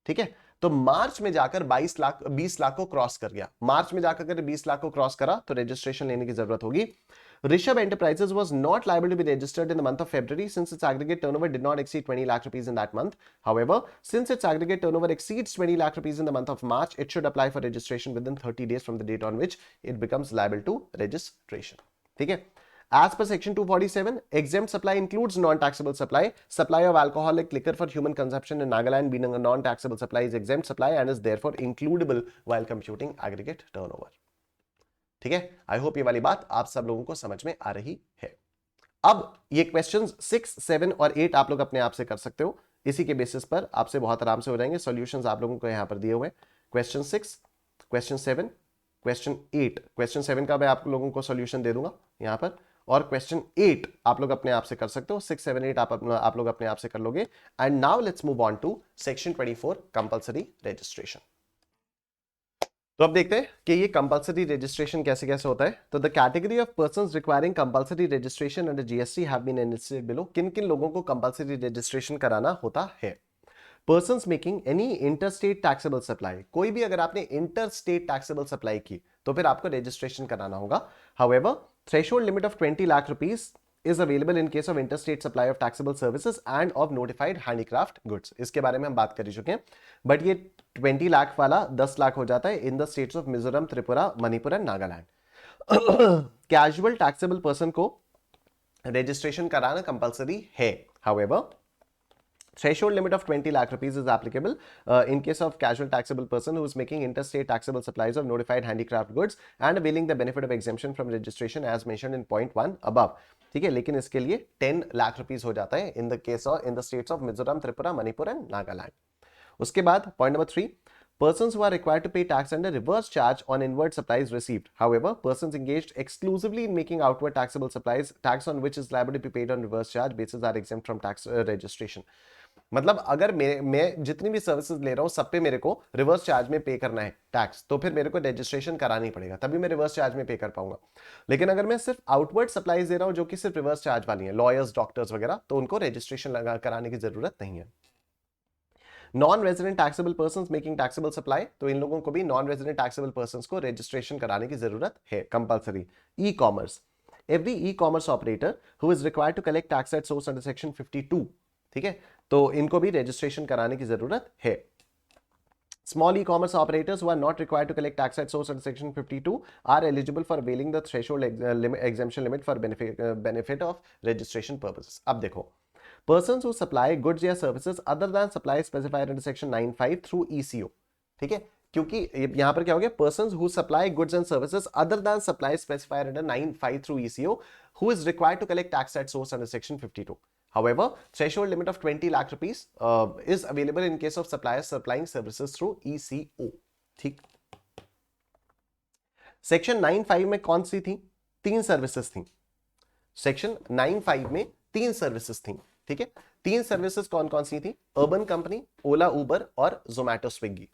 ठीक है, तो मार्च में जाकर 20 लाख को क्रॉस कर गया. मार्च में जाकर अगर 20 लाख को क्रॉस करा तो रजिस्ट्रेशन लेने की जरूरत होगी. Rishabh Enterprises was not liable to be registered in the month of February since its aggregate turnover did not exceed 20 lakh rupees in that month. However, since its aggregate turnover exceeds 20 lakh rupees in the month of March, it should apply for registration within 30 days from the date on which it becomes liable to registration. ठीक है, as per section 247, exempt supply includes non-taxable supply. Supply of alcoholic liquor for human consumption in Nagaland being a non-taxable supply is exempt supply and is therefore includable while computing aggregate turnover. ठीक है, I hope ये वाली बात आप सब लोगों को समझ में आ रही है. अब ये क्वेश्चंस 6, 7 और 8 आप लोग अपने आप से कर सकते हो. इसी के बेसिस पर आपसे बहुत आराम से हो जाएंगे. सॉल्यूशंस आप लोगों को यहां पर दिए हुए हैं. Question 6, question 7, question 8. क्वेश्चन 7 का मैं आप लोगों को सॉल्यूशन दे दूंगा यहां पर, और क्वेश्चन 8 आप लोग अपने आप से कर सकते हो. 6, 7, 8 आप लोग अपने आप से कर लोगे. And now let's move on to section 24, compulsory registration. तो अब देखते हैं कि ये कंपल्सरी रजिस्ट्रेशन कैसे कैसे होता है. तो the category of persons requiring compulsory registration under GST have been enlisted below. किन किन लोगों को कंपल्सरी रजिस्ट्रेशन कराना होता है. Persons making any interstate taxable supply, कोई भी अगर आपने इंटरस्टेट टैक्सेबल सप्लाई की तो फिर आपको रजिस्ट्रेशन कराना होगा. However, threshold limit of 20 lakh rupees is available in case of interstate supply of taxable services and of notified handicraft goods. इसके बारे में हम बात कर ही चुके हैं. बट ये 20 लाख वाला 10 लाख हो जाता है in the states of Mizoram, Tripura, Manipur and Nagaland. Casual taxable person को रजिस्ट्रेशन कराना कंपलसरी है। However threshold limit of 20 lakh rupees is applicable in case of casual taxable person who is making interstate taxable supplies of notified handicraft goods and availing the benefit of exemption from registration as mentioned in point 1 above। ठीक है, लेकिन इसके लिए 10 lakh rupees हो जाता है in the case of in the states of Mizoram, Tripura, Manipur and Nagaland. उसके बाद point number 3, persons who are required to pay tax under reverse charge on inward supplies received. However, persons engaged exclusively in making outward taxable supplies, tax on which is liable to be paid on reverse charge basis are exempt from tax registration. मतलब अगर मैं जितनी भी services ले रहा हूं सब पे मेरे को रिवर्स चार्ज में पे करना है टैक्स, तो फिर मेरे को रजिस्ट्रेशन करानी पड़ेगा, तभी मैं रिवर्स चार्ज में पे कर पाऊंगा। लेकिन अगर मैं सिर्फ आउटवर्ड सप्लाईज दे रहा हूं जो कि सिर्फ रिवर्स चार्ज वाली है, लॉयर्स, डॉक्टर्स वगैरह, तो उनको रजिस्ट्रेशन कराने की जरूरत नहीं है। Non resident taxable persons making taxable supply, तो इन लोगों को भी नॉन रेजिडेंट टैक्सेबल पर्संस को रजिस्ट्रेशन कराने की जरूरत है, compulsory. E commerce, every e commerce operator who is required to collect tax at source under section 52, ठीक है, तो इनको भी रजिस्ट्रेशन कराने की जरूरत है। Small e-commerce operators who are not required to collect tax at source under section 52 are eligible for availing the threshold exemption limit for benefit of registration purposes। अब देखो, persons who supply goods या services other than supply specified under section 95 through ECO, ठीक है, क्योंकि यहां पर क्या हो गया, persons who supply goods and services other than supply specified under 95 through ECO who is required to collect tax at source under section 52। However, threshold limit of 20 lakh rupees is available in case of suppliers supplying services through ECO। ठीक, section 95 में कौन सी थी? 3 services थी। Section 95 में 3 services थी, ठीक है। 3 services कौन कौन सी थी? अर्बन कंपनी, ओला, उबर और जोमैटो, स्विगी,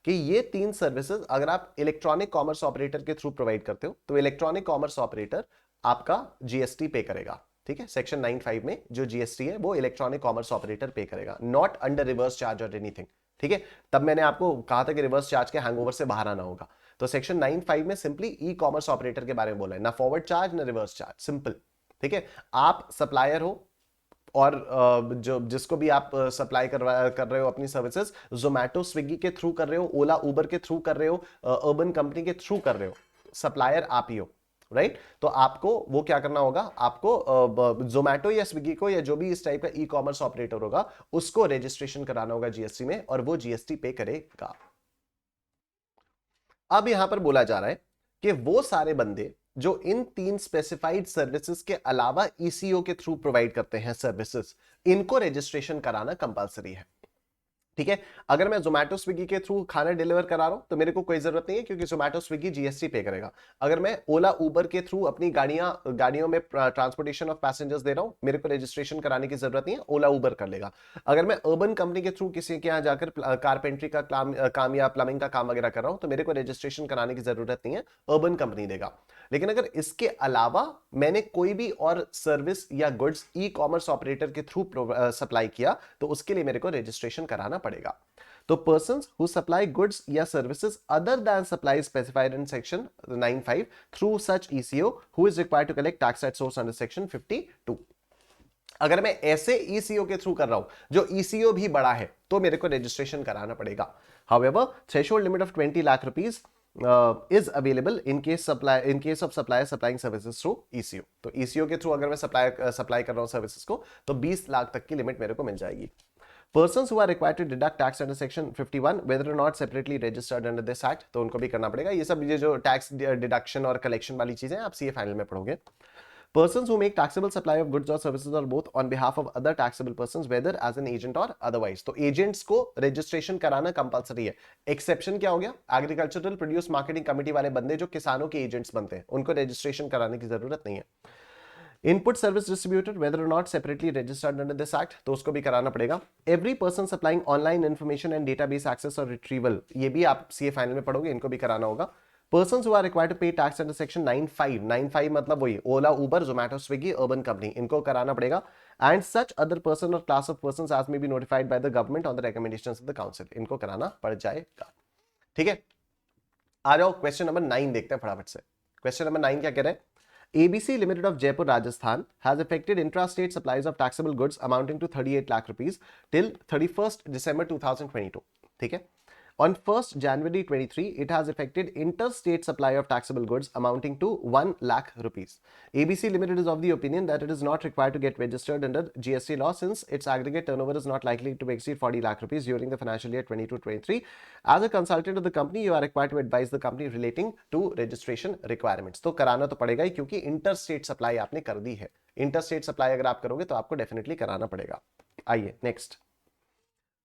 कि ये 3 सर्विसेज अगर आप इलेक्ट्रॉनिक कॉमर्स ऑपरेटर के थ्रू प्रोवाइड करते हो तो इलेक्ट्रॉनिक कॉमर्स ऑपरेटर आपका जीएसटी पे करेगा, ठीक है। सेक्शन 95 में जो जीएसटी है वो इलेक्ट्रॉनिक कॉमर्स ऑपरेटर पे करेगा, नॉट अंडर रिवर्स चार्ज और एनीथिंग, ठीक है। तब मैंने आपको कहा था कि रिवर्स चार्ज के हैंगओवर से बाहर आना होगा, तो सेक्शन 95 में सिंपली ई कॉमर्स ऑपरेटर के बारे में बोला है, ना फॉरवर्ड चार्ज ना रिवर्स चार्ज, सिंपल, ठीक है। आप सप्लायर हो और जो जिसको भी आप सप्लाई कर रहे हो अपनी सर्विसेज, जोमैटो, स्विगी के थ्रू कर रहे हो, ओला, उबर के थ्रू कर रहे हो, अर्बन कंपनी के थ्रू कर रहे हो, सप्लायर आप ही हो, राइट। तो आपको वो क्या करना होगा, आपको जोमैटो या स्विगी को या जो भी इस टाइप का ई कॉमर्स ऑपरेटर होगा उसको रजिस्ट्रेशन कराना होगा जीएसटी में, और वो जीएसटी पे करेगा। अब यहां पर बोला जा रहा है कि वो सारे बंदे जो इन 3 स्पेसिफाइड सर्विसेज के अलावा ईसीओ के थ्रू प्रोवाइड करते हैं सर्विसेज, इनको रजिस्ट्रेशन कराना कंपलसरी है, ठीक है। अगर मैं जोमैटो, स्विगी के थ्रू खाना डिलीवर करा रहा हूं तो मेरे को कोई जरूरत नहीं है, क्योंकि जोमैटो, स्विगी जीएसटी पे करेगा। अगर मैं ओला, उबर के थ्रू अपनी गाड़ियों में ट्रांसपोर्टेशन ऑफ पैसेंजर्स दे रहा हूं, मेरे को रजिस्ट्रेशन कराने की जरूरत नहीं है, ओला, उबर कर लेगा। अगर मैं अर्बन कंपनी के थ्रू किसी के यहाँ जाकर कारपेंट्री का काम या प्लम्बिंग का काम वगैरह कर रहा हूं तो मेरे को रजिस्ट्रेशन कराने की जरूरत नहीं है, अर्बन कंपनी देगा। लेकिन अगर इसके अलावा मैंने कोई भी और सर्विस या गुड्स ई कॉमर्स ऑपरेटर के थ्रू सप्लाई किया तो उसके लिए मेरे को रजिस्ट्रेशन कराना पड़ेगा। तो persons who supply goods या services other than supply specified in section 95 through such ECO who is required to collect tax at source under section 52। अगर मैं ऐसे ECO के थ्रू कर रहा हूं जो ECO भी बड़ा है तो मेरे को रजिस्ट्रेशन कराना पड़ेगा। However, threshold limit of 20 lakh rupees is available in case of supplier supplying services through ECO। तो ECO के थ्रू अगर मैं सप्लाई कर रहा हूं सर्विसेज को तो 20 लाख तक की लिमिट मेरे को मिल जाएगी। Persons who are required to deduct tax under section 51 whether or not separately registered under this act, तो उनको भी करना पड़ेगा। ये जो टैक्स डिडक्शन और कलेक्शन वाली चीजें आप सीए फाइनल में पढ़ोगे। Persons who make taxable supply of goods or services or both on behalf of other taxable persons whether as an agent or otherwise, तो एजेंट्स को रजिस्ट्रेशन कराना कंपलसरी है। एक्सेप्शन क्या हो गया, एग्रीकल्चरल प्रोड्यूस मार्केटिंग कमेटी वाले बंदे जो किसानों के एजेंट्स बनते हैं उनको रजिस्ट्रेशन कराने की जरूरत नहीं है। इनपुट सर्विस डिस्ट्रीब्यूटर वेदर और not separately registered under this act, तो उसको भी कराना पड़ेगा। Every person supplying online information and database access और रिट्रीवल, ये भी आप सीए फाइनल में पढ़ोगे, इनको भी कराना होगा। Persons who are required to pay tax under section 95 मतलब वही Ola, Uber, Zomato, Swiggy, Urban Company, इनको कराना पड़ेगा। एंड सच अदर पर्सन और class of persons as may be notified by the government on the recommendations of the council, इनको कराना पड़ जाएगा, ठीक है। आ जाओ क्वेश्चन नंबर 9 देखते हैं फटाफट से। क्वेश्चन नंबर 9 क्या कह रहे हैं? ABC Limited of Jaipur, Rajasthan has effected intra-state supplies of taxable goods amounting to 38 lakh rupees till 31st December 2022, ठीक है। On 1st January 23, it has affected interstate supply of taxable goods amounting to 1 lakh rupees. ABC Limited is of the opinion that it is not required to get registered under GST law since its aggregate turnover is not likely to exceed 40 lakh rupees during the financial year 22-23. As a consultant of the company, you are required to advise the company relating to registration requirements. तो कराना तो पड़ेगा ही क्योंकि interstate supply आपने कर दी है. Interstate supply अगर आप करोगे तो आपको डेफिनेटली कराना पड़ेगा. आइए next.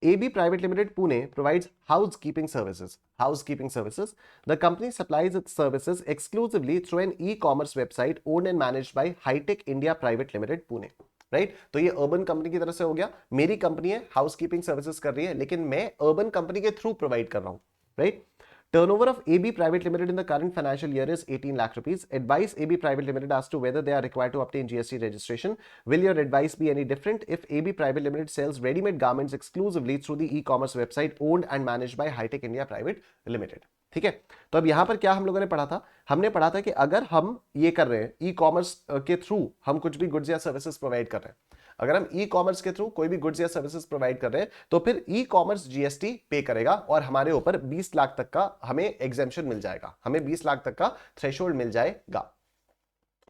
AB Private Limited Pune provides housekeeping services. Housekeeping services. The company supplies its services exclusively through an e-commerce website owned and managed by Hitech India Private Limited Pune. Right तो ये urban company की तरफ से हो गया. मेरी company है, housekeeping services कर रही है, लेकिन मैं अर्बन कंपनी के थ्रू प्रोवाइड कर रहा हूं. Right. Turnover of AB Private Limited in the current financial year is 18 lakh rupees. Advise AB Private Limited as to whether they are required to obtain GST registration. Will your advice be any different if AB Private Limited sells ready-made garments exclusively through the e-commerce website owned and managed by Hitech India Private Limited? ठीक है. तो अब यहां पर क्या हम लोगों ने पढ़ा था? हमने पढ़ा था कि अगर हम ये कर रहे हैं ई कॉमर्स के थ्रू हम कुछ भी गुड्स या सर्विसेज प्रोवाइड कर रहे हैं, अगर हम ई कॉमर्स के थ्रू कोई भी गुड्स या सर्विसेज प्रोवाइड कर रहे हैं तो फिर ई कॉमर्स जीएसटी पे करेगा और हमारे ऊपर 20 लाख तक का हमें एग्जेम्पशन मिल जाएगा, हमें 20 लाख तक का थ्रेशोल्ड मिल जाएगा.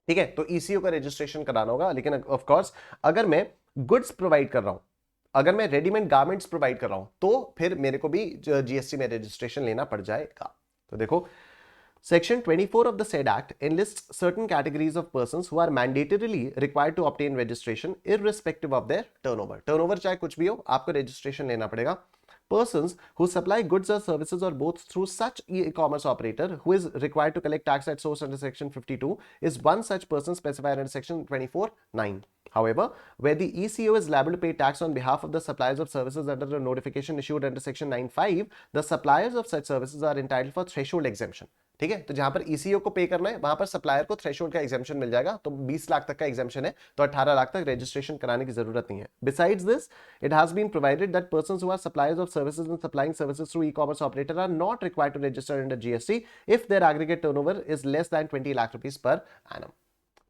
ठीक है. तो ईसीओ का रजिस्ट्रेशन कराना होगा. लेकिन ऑफ कोर्स अगर मैं गुड्स प्रोवाइड कर रहा हूं, अगर मैं रेडीमेड गारमेंट्स प्रोवाइड कर रहा हूं तो फिर मेरे को भी जीएसटी में रजिस्ट्रेशन लेना पड़ जाएगा. तो देखो, Section 24 of the said Act enlists certain categories of persons who are mandatorily required to obtain registration irrespective of their turnover. Turnover चाहे कुछ भी हो, आपको registration लेना पड़ेगा. Persons who supply goods or services or both through such e-commerce operator who is required to collect tax at source under Section 52 is one such person specified under Section 24(9). However, where the ECO is liable to pay tax on behalf of the suppliers of services under a notification issued under Section 9(5), the suppliers of such services are entitled for threshold exemption. ठीक है. तो जहां पर eco को पे करना है वहां पर सप्लायर को थ्रेशोल्ड का एग्जेम्पशन मिल जाएगा. तो 20 लाख तक का एग्जेम्पशन है तो 18 लाख तक रजिस्ट्रेशन कराने की जरूरत नहीं है. Besides this, it has been provided that persons who are suppliers of services and supplying services through e-commerce operator are not required to register under GST if their aggregate turnover is less than 20 lakh rupees per annum.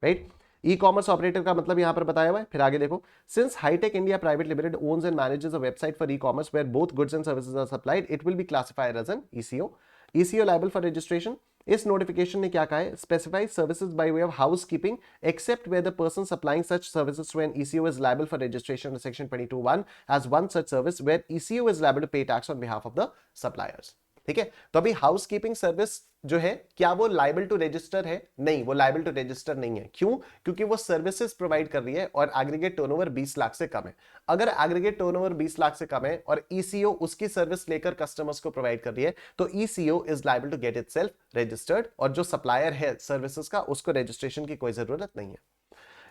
Right. E commerce operator का मतलब यहां पर बताया हुआ है. फिर आगे देखो, since Hitech India private limited owns and manages a website for e commerce where both goods and services are supplied, it will be classified as an ECO. ECO liable for registration. इस notification ने क्या कहा है? Specified services by way of housekeeping except where the person supplying such services to an ECO is liable for registration under section 22(1) as one such service where eco is liable to पे tax on behalf of the suppliers. ठीक है. तो अभी housekeeping service जो है क्या वो liable to register है? नहीं, वो लायबल टू रजिस्टर नहीं है. क्यों? क्योंकि वो सर्विसेज प्रोवाइड कर रही है और एग्रीगेट टर्नओवर 20 लाख से कम है. अगर एग्रीगेट टर्नओवर 20 लाख से कम है और ईसीओ उसकी सर्विस लेकर कस्टमर्स को प्रोवाइड कर रही है तो ECO is liable to get itself registered और जो सप्लायर है सर्विसेज का उसको रजिस्ट्रेशन की कोई जरूरत नहीं है.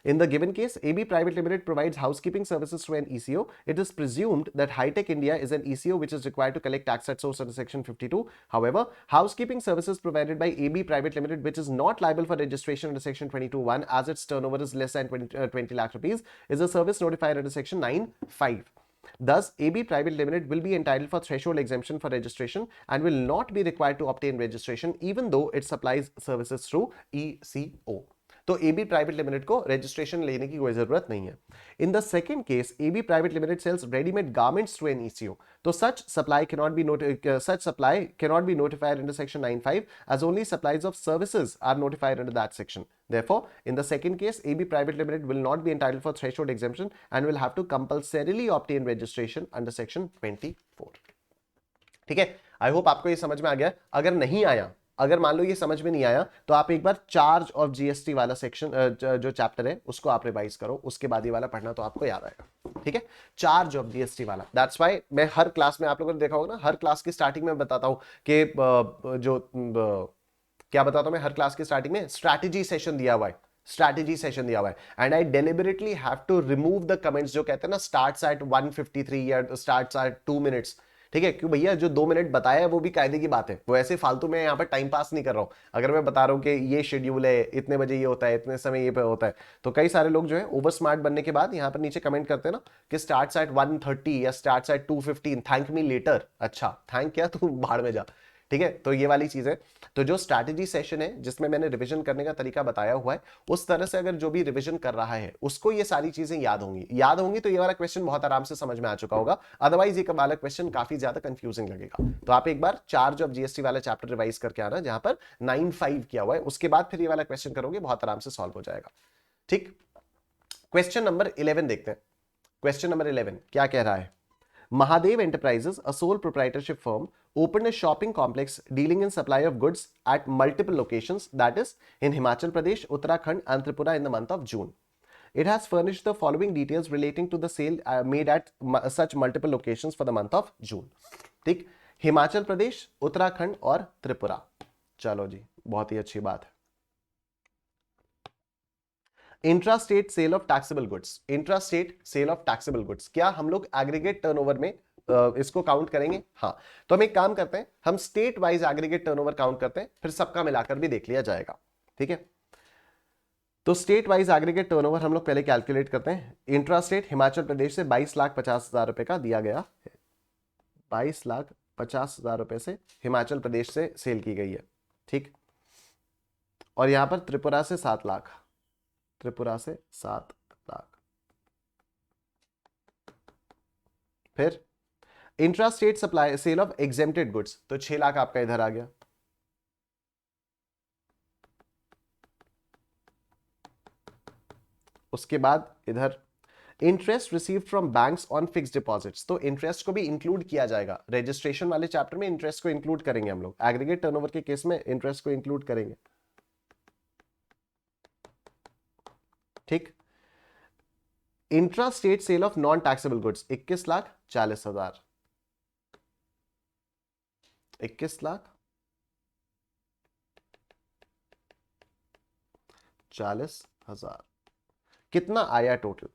In the given case, AB Private Limited provides housekeeping services to an ECO. It is presumed that Hitech India is an ECO which is required to collect tax at source under Section 52. However, housekeeping services provided by AB Private Limited, which is not liable for registration under Section 22(1) as its turnover is less than 20 lakh rupees, is a service notified under Section 9(5). Thus, AB Private Limited will be entitled for threshold exemption for registration and will not be required to obtain registration even though it supplies services through ECO. तो AB private limited को registration लेने की कोई जरूरत नहीं है. In the second case, AB private limited sells readymade garments to an ECO. तो such supply cannot be notified under Section 9(5) as only supplies of services are notified under that section. Therefore, in the second case, AB Private Limited will not be entitled for threshold exemption and will have to compulsorily obtain registration under Section 24. ठीक है. I hope आपको ये समझ में आ गया. अगर नहीं आया, अगर मान लो ये समझ में नहीं आया तो आप एक बार चार्ज ऑफ जीएसटी वाला सेक्शन जो चैप्टर है उसको आप रिवाइज करो, उसके बाद ये वाला पढ़ना तो आपको याद आएगा. ठीक है. चार्ज ऑफ जीएसटी वाला, दैट्स व्हाई मैं हर क्लास में, आप लोगों ने देखा होगा ना, हर क्लास की स्टार्टिंग में बताता हूं कि क्या बताता हूं मैं हर क्लास की स्टार्टिंग में? स्ट्रैटेजी सेशन दिया हुआ है, स्ट्रैटेजी सेशन दिया हुआ है. And I deliberately have to remove the comments जो कहते हैं ना स्टार्ट्स एट 1:53 या स्टार्ट्स एट 2 मिनट्स. ठीक है. क्यों भैया, जो 2 मिनट बताया है वो भी कायदे की बात है, वो ऐसे फालतू में यहाँ पर टाइम पास नहीं कर रहा हूँ. अगर मैं बता रहा हूँ कि ये शेड्यूल है, इतने बजे ये होता है, इतने समय ये पे होता है, तो कई सारे लोग जो है ओवर स्मार्ट बनने के बाद यहाँ पर नीचे कमेंट करते हैं ना कि स्टार्ट्स एट 1:30 या starts at 2:15, thank me later. अच्छा, थैंक क्या, तू भाड़ में जा. ठीक है, तो ये वाली चीज है। तो जो स्ट्रैटेजी सेशन है जिसमें मैंने रिवीजन करने का तरीका बताया हुआ है, उस तरह से अगर जो भी रिवीजन कर रहा है उसको ये सारी चीजें याद होंगी तो ये वाला क्वेश्चन बहुत आराम से समझ में आ चुका होगा। अदरवाइज ये वाला क्वेश्चन काफी ज्यादा कंफ्यूजिंग लगेगा। तो आप एक बार 4 जो जीएसटी वाला चैप्टर रिवाइज करके आना, जहां पर 9-5 किया हुआ है, उसके बाद फिर ये वाला क्वेश्चन करोगे, बहुत आराम से सॉल्व हो जाएगा। ठीक, क्वेश्चन नंबर 11 देखते हैं। क्वेश्चन नंबर 11 क्या कह रहा है? Mahadev Enterprises, a sole proprietorship firm, opened a shopping complex dealing in supply of goods at multiple locations, that is, in Himachal Pradesh, Uttarakhand, and Tripura in the month of June. It has furnished the following details relating to the sale made at such multiple locations for the month of June. ठीक, हिमाचल प्रदेश, उत्तराखंड और त्रिपुरा। चलो जी, बहुत ही अच्छी बात है। Intra state sale of taxable goods, intra state sale of taxable goods, क्या हम लोग एग्रीगेट टर्नओवर में इसको काउंट करेंगे? हाँ, तो हम एक काम करते हैं, हम state wise aggregate turnover count करते हैं, फिर सबका मिलाकर भी देख लिया जाएगा। ठीक है, तो स्टेट वाइज एग्रीगेट टर्नओवर हम लोग पहले कैलकुलेट करते हैं। इंट्रा स्टेट हिमाचल प्रदेश से 22,50,000 रुपए का दिया गया, 22,50,000 रुपए से हिमाचल प्रदेश से सेल की गई है। ठीक, और यहां पर त्रिपुरा से 7 लाख, त्रिपुरा से 7 लाख। फिर intra state supply sale of exempted goods, तो 6 लाख आपका इधर आ गया। उसके बाद इधर interest received from banks on fixed deposits, तो इंटरेस्ट को भी इंक्लूड किया जाएगा। रजिस्ट्रेशन वाले चैप्टर में इंटरेस्ट को इंक्लूड करेंगे हम लोग, एग्रीगेट टर्नओवर के केस में इंटरेस्ट को इंक्लूड करेंगे। ठीक, intra state sale of non taxable goods 21,40,000, 21,40,000 कितना आया टोटल?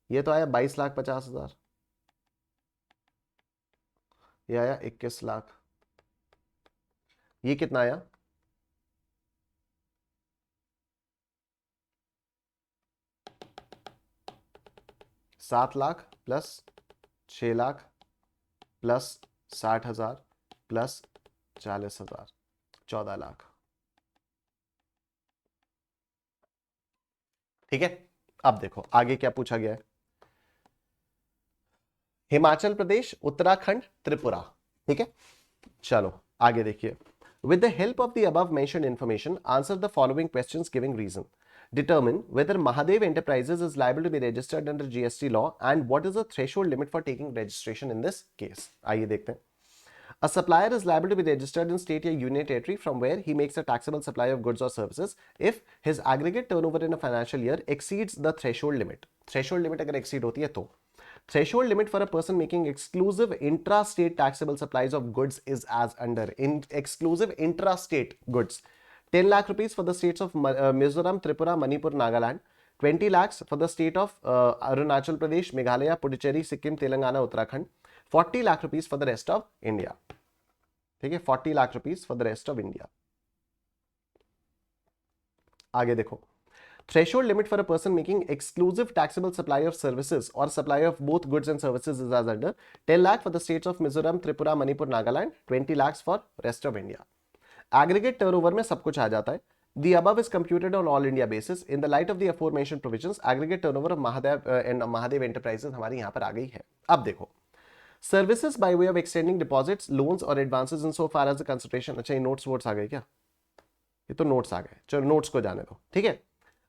ये तो आया 22,50,000, ये आया 21 लाख, ये कितना आया? 7 lakh plus 6 lakh plus 60,000 plus 40,000, 14 lakh. ठीक है, अब देखो आगे क्या पूछा गया है। हिमाचल प्रदेश, उत्तराखंड, त्रिपुरा। ठीक है, चलो आगे देखिए। With the help of the above mentioned information, answer the following questions giving reason. Determine whether Mahadev Enterprises is liable to be registered under GST law and what is the threshold limit for taking registration in this case. आइए देखते हैं। A supplier is liable to be registered in state or union territory from where he makes a taxable supply of goods or services if his aggregate turnover in a financial year exceeds the threshold limit. Threshold limit अगर exceed होती है तो threshold limit for a person making exclusive intra-state taxable supplies of goods is as under. In exclusive intra-state goods, 10 lakh rupees for the states of Mizoram, Tripura, Manipur, Nagaland, 20 lakhs for the state of Arunachal Pradesh, Meghalaya, Puducherry, Sikkim, Telangana, Uttarakhand, 40 lakh rupees for the rest of India. ठीक है, 40 lakh rupees for the rest of India. आगे देखो, threshold limit for a person making exclusive taxable supply of services or supply of both goods and services is as under 10 lakh for the states of Mizoram, Tripura, Manipur, Nagaland, 20 lakhs for rest of India. Aggregate turnover में सब कुछ आ जाता है। The above is computed on all India basis. In the light of the aforementioned provisions, aggregate turnover of Mahadev Enterprises हमारी यहाँ पर आ गई है। अब देखो, services by way of extending deposits, loans or advances in so far as the consideration। अच्छा, ये notes votes आ गए क्या? ये तो नोट्स आ गए, चलो नोट्स को जाने दो। ठीक है,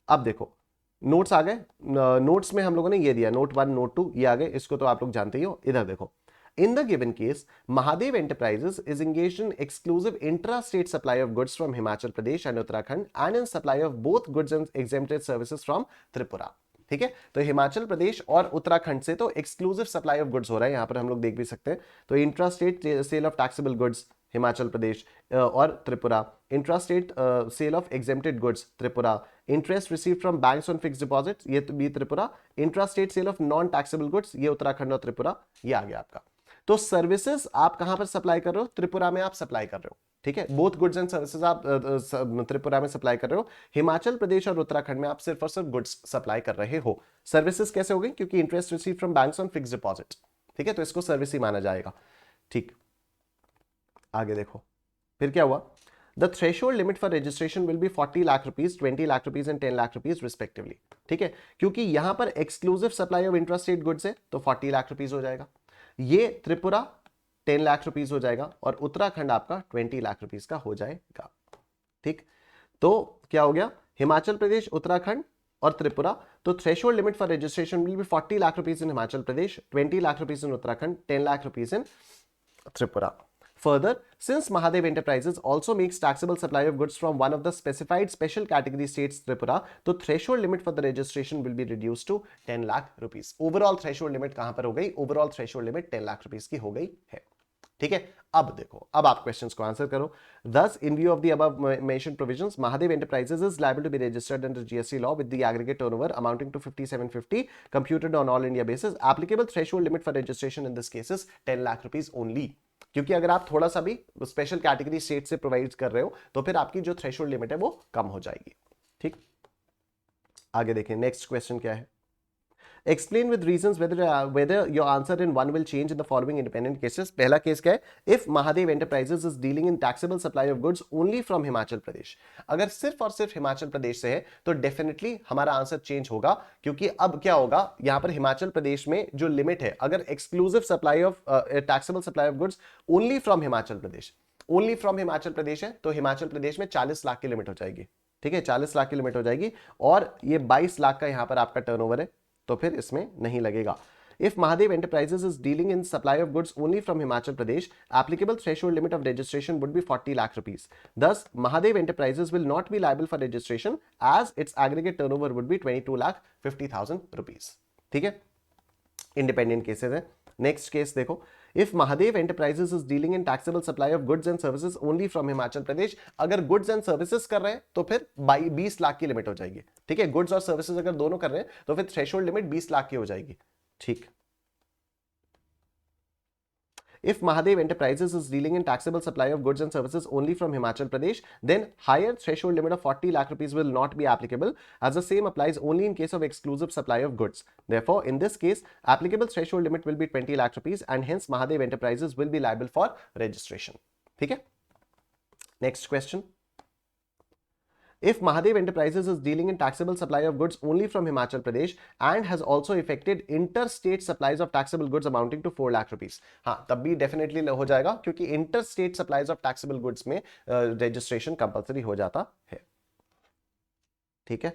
अब देखो नोट्स आ गए। नोट्स में हम लोगों ने ये दिया, नोट 1, नोट 2 ये आ गए, इसको तो आप लोग जानते ही हो। इधर देखो, in the given case Mahadev enterprises is engaged in exclusive intra state supply of goods from Himachal Pradesh and Uttarakhand and in supply of both goods and exempted services from Tripura. ठीक है, तो हिमाचल प्रदेश और उत्तराखंड से तो एक्सक्लूसिव सप्लाई ऑफ गुड्स हो रहा है, यहां पर हम लोग देख भी सकते हैं। तो intra state sale of taxable goods Himachal Pradesh और Tripura, intra state sale of exempted goods Tripura, interest receive from banks on fixed deposit ये तो भी Tripura, intra state sale of non taxable goods ये उत्तराखंड और त्रिपुरा, ये आ गया आपका। तो सर्विसेज आप कहां पर सप्लाई कर रहे हो? त्रिपुरा में आप सप्लाई कर रहे हो। ठीक है, बोथ गुड्स एंड सर्विसेज आप त्रिपुरा में सप्लाई कर रहे हो। हिमाचल प्रदेश और उत्तराखंड में आप सिर्फ और सिर्फ गुड्स सप्लाई कर रहे हो। सर्विसेज कैसे हो गई? क्योंकि interest receive from banks on fixed deposit. ठीक है, तो इसको सर्विस ही माना जाएगा। ठीक, आगे देखो, फिर क्या हुआ, the threshold limit for registration will be 40 lakh rupees, 20 lakh rupees and 10 lakh rupees respectively. ठीक है, क्योंकि यहां पर exclusive supply of intrastate goods है तो 40 लाख रुपीज हो जाएगा, ये त्रिपुरा 10 लाख रुपीज हो जाएगा और उत्तराखंड आपका 20 लाख रुपीज का हो जाएगा। ठीक, तो क्या हो गया, हिमाचल प्रदेश, उत्तराखंड और त्रिपुरा, तो threshold limit for registration will be 40 lakh rupees in Himachal Pradesh, 20 lakh rupees in Uttarakhand, 10 lakh rupees in Tripura. Further, since Mahadev Enterprises also makes taxable supply of goods from one of the specified special category states Tripura, तो threshold limit for the registration will be reduced to 10 lakh rupees. Overall threshold limit कहां पर हो गई, overall threshold limit 10 lakh rupees की हो गई है। ठीक है, अब देखो, अब आप क्वेश्चंस को आंसर करो। Thus, in view of the above mentioned provisions, Mahadev Enterprises is liable to be registered under GST law with the aggregate turnover amounting to 5750 computed on all India basis. Applicable threshold limit for registration in this case is 10 lakh rupees only. क्योंकि अगर आप थोड़ा सा भी special category state से provide कर रहे हो तो फिर आपकी जो थ्रेशोल्ड लिमिट है वो कम हो जाएगी। ठीक, आगे देखें, नेक्स्ट क्वेश्चन क्या है। Explain with reasons whether your answer in one will change in the following independent cases. पहला केस क्या है, if Mahadev Enterprises is dealing in taxable supply of goods only from Himachal Pradesh, अगर सिर्फ और सिर्फ हिमाचल प्रदेश से है तो डेफिनेटली हमारा आंसर चेंज होगा, क्योंकि अब क्या होगा, यहां पर हिमाचल प्रदेश में जो लिमिट है, अगर exclusive supply of taxable supply of goods only from Himachal Pradesh, only from Himachal Pradesh है तो हिमाचल प्रदेश में 40 लाख की लिमिट हो जाएगी। ठीक है, 40 लाख की लिमिट हो जाएगी और ये 22 लाख का यहां पर आपका टर्नओवर है तो फिर इसमें नहीं लगेगा। If Mahadev Enterprises is dealing in supply of goods only from Himachal Pradesh, applicable threshold limit of registration would be 40 lakh rupees. Thus, Mahadev Enterprises will not be liable for registration as its aggregate turnover would be 22 lakh 50,000 rupees. ठीक है, independent cases है। Next case देखो, if Mahadev Enterprises is dealing in taxable supply of goods and services only from Himachal Pradesh, अगर goods and services कर रहे हैं तो फिर 20 लाख की लिमिट हो जाएगी। ठीक है, goods और services अगर दोनों कर रहे हैं तो फिर थ्रेशोल्ड लिमिट 20 लाख की हो जाएगी। ठीक, if Mahadev Enterprises is dealing in taxable supply of goods and services only from Himachal Pradesh, then higher threshold limit of 40 lakh rupees will not be applicable, as the same applies only in case of exclusive supply of goods. Therefore, in this case, applicable threshold limit will be 20 lakh rupees and hence Mahadev Enterprises will be liable for registration. ठीक है, next question. If Mahadev Enterprises is dealing in taxable supply of goods only from Himachal Pradesh and has also effected interstate supplies of taxable goods amounting to 4 lakh rupees, हाँ तब भी definitely हो जाएगा, क्योंकि interstate supplies of taxable goods में registration compulsory हो जाता है। ठीक है,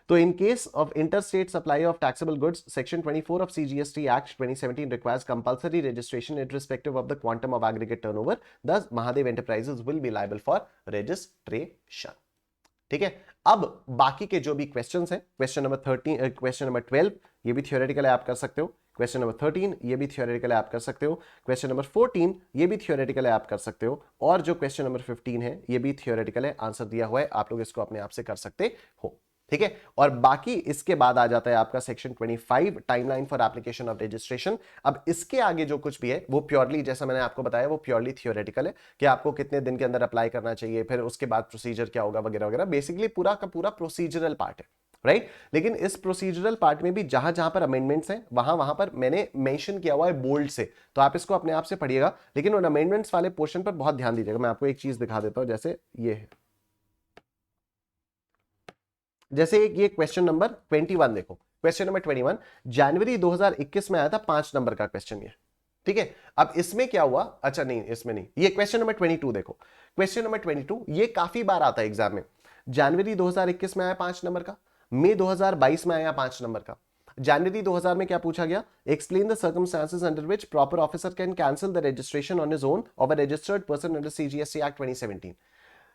तो in case of interstate supply of taxable goods, section 24 of CGST Act 2017 requires compulsory registration irrespective of the quantum of aggregate turnover. Thus, Mahadev Enterprises will be liable for registration. ठीक है, अब बाकी के जो भी क्वेश्चंस हैं, question number 13, question number 12 ये भी थियोरेटिकल है, आप कर सकते हो। क्वेश्चन नंबर 13 ये भी थियोरेटिकल है, आप कर सकते हो। क्वेश्चन नंबर 14 ये भी थियोरेटिकल है, आप कर सकते हो। और जो क्वेश्चन नंबर 15 है ये भी थियोरेटिकल है, आंसर दिया हुआ है, आप लोग इसको अपने आप से कर सकते हो। ठीक है, और बाकी इसके बाद आ जाता है आपका section 25 timeline for application of registration. अब इसके आगे जो कुछ भी है वो प्योरली, जैसा मैंने आपको बताया, वो प्योरली थियोरेटिकल है कि आपको कितने दिन के अंदर अप्लाई करना चाहिए, फिर उसके बाद प्रोसीजर क्या होगा वगैरह वगैरह। बेसिकली पूरा का पूरा प्रोसीजरल पार्ट है, राइट। लेकिन इस प्रोसीजरल पार्ट में भी जहां जहां पर अमेंडमेंट्स हैं वहां पर मैंने मेंशन किया हुआ है बोल्ड से, तो आप इसको अपने आप से पढ़िएगा। लेकिन उन अमेंडमेंट्स वाले पोर्शन पर बहुत ध्यान दीजिएगा। मैं आपको एक चीज दिखा देता हूं, जैसे ये है, जैसे ये क्वेश्चन नंबर 21 देखो, क्वेश्चन नंबर 21 जनवरी 2021 में आया था, 5 नंबर का क्वेश्चन ये। ठीक है, अब इसमें क्या हुआ, अच्छा नहीं इसमें नहीं, ये क्वेश्चन नंबर 22 देखो, क्वेश्चन नंबर 22 ये काफी बार आता है एग्जाम में। जनवरी 2021 में आया 5 नंबर का, मई 2022 में आया 5 नंबर का। जनवरी 2000 में क्या पूछा गया, explain the circumstances under which proper officer can cancel the registration on his own of a registered person under CGST act 2017।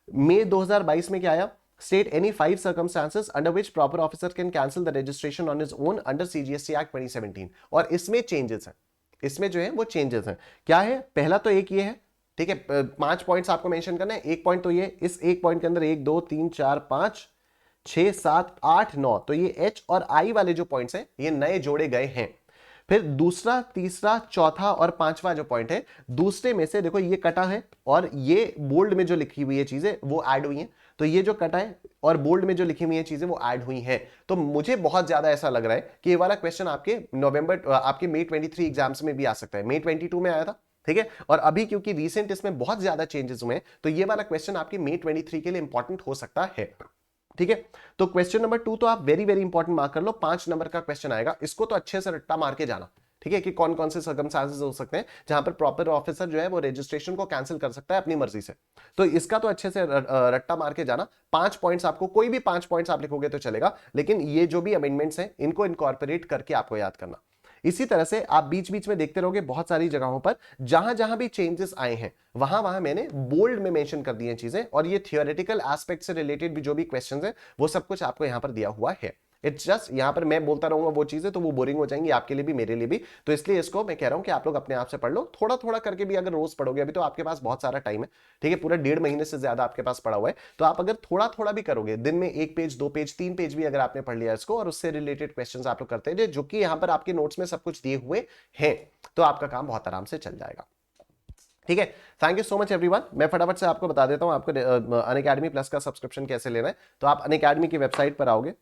मई 2022 में क्या आया, state any 5 circumstances under which proper officer can cancel the registration on his own under CGST Act 2017। और इसमें changes हैं, इसमें जो है वो चेंजेस हैं। क्या है, पहला तो एक ये है, ठीक है, 5 पॉइंट्स आपको मेंशन करना है। एक पॉइंट तो ये, इस एक पॉइंट के अंदर 1 2 3 4 5 6 7 8 9, तो ये H और I वाले जो पॉइंट्स हैं ये नए जोड़े गए हैं। फिर दूसरा, तीसरा, चौथा और पांचवा जो पॉइंट है, दूसरे में से देखो ये कटा है और ये बोल्ड में जो लिखी हुई है चीजें वो ऐड हुई हैं। तो ये जो कटा है और बोल्ड में जो लिखी हुई है चीजें वो ऐड हुई हैं। तो मुझे बहुत ज्यादा ऐसा लग रहा है कि ये वाला क्वेश्चन आपके मई 23 एग्जाम्स में भी आ सकता है। मई 22 में आया था, ठीक है। और अभी क्योंकि रिसेंट इसमें बहुत ज्यादा चेंजेस हुए हैं, तो ये वाला क्वेश्चन आपके May 23 के लिए इंपॉर्टेंट हो सकता है। ठीक है, तो क्वेश्चन नंबर 2 तो आप वेरी वेरी इंपॉर्टेंट मार्क कर लो, 5 नंबर का क्वेश्चन आएगा, इसको तो अच्छे से रट्टा मार के जाना। ठीक है, कि कौन कौन से सर्कमस्टांसेस हो सकते हैं जहां पर प्रॉपर ऑफिसर जो है वो रजिस्ट्रेशन को कैंसिल कर सकता है अपनी मर्जी से। तो इसका तो अच्छे से रट्टा मार के जाना। 5 पॉइंट्स आपको, कोई भी 5 पॉइंट्स आप लिखोगे तो चलेगा, लेकिन ये जो भी अमेंडमेंट्स हैं इनको इनकॉर्पोरेट करके आपको याद करना। इसी तरह से आप बीच बीच में देखते रहोगे बहुत सारी जगहों पर जहां जहां भी चेंजेस आए हैं वहां वहां मैंने बोल्ड में मेंशन कर दी हैं चीजें, और ये थियोरेटिकल एस्पेक्ट से रिलेटेड भी जो भी क्वेश्चंस हैं वो सब कुछ आपको यहां पर दिया हुआ है। इट्स जस्ट यहां पर मैं बोलता रहूंगा वो चीजें तो वो बोरिंग हो जाएंगी आपके लिए भी मेरे लिए भी, तो इसलिए इसको मैं कह रहा हूं कि आप लोग अपने आप से पढ़ लो, थोड़ा थोड़ा करके भी अगर रोज पढ़ोगे, अभी तो आपके पास बहुत सारा टाइम है, ठीक है, पूरा 1.5 महीने से ज्यादा आपके पास पड़ा हुआ है, तो आप अगर थोड़ा थोड़ा भी करोगे, दिन में 1 पेज 2 पेज 3 पेज भी अगर आपने पढ़ लिया इसको, और उससे रिलेटेड क्वेश्चंस आप लोग करते हैं जो कि यहां पर आपके नोट्स में सब कुछ दिए हुए हैं, तो आपका काम बहुत आराम से चल जाएगा। ठीक है, thank you so much everyone. मैं फटाफट से आपको बता देता हूं आपको अनअकैडमी प्लस का सब्सक्रिप्शन कैसे लेना है। तो आप अनअकैडमी की वेबसाइट पर आओगे,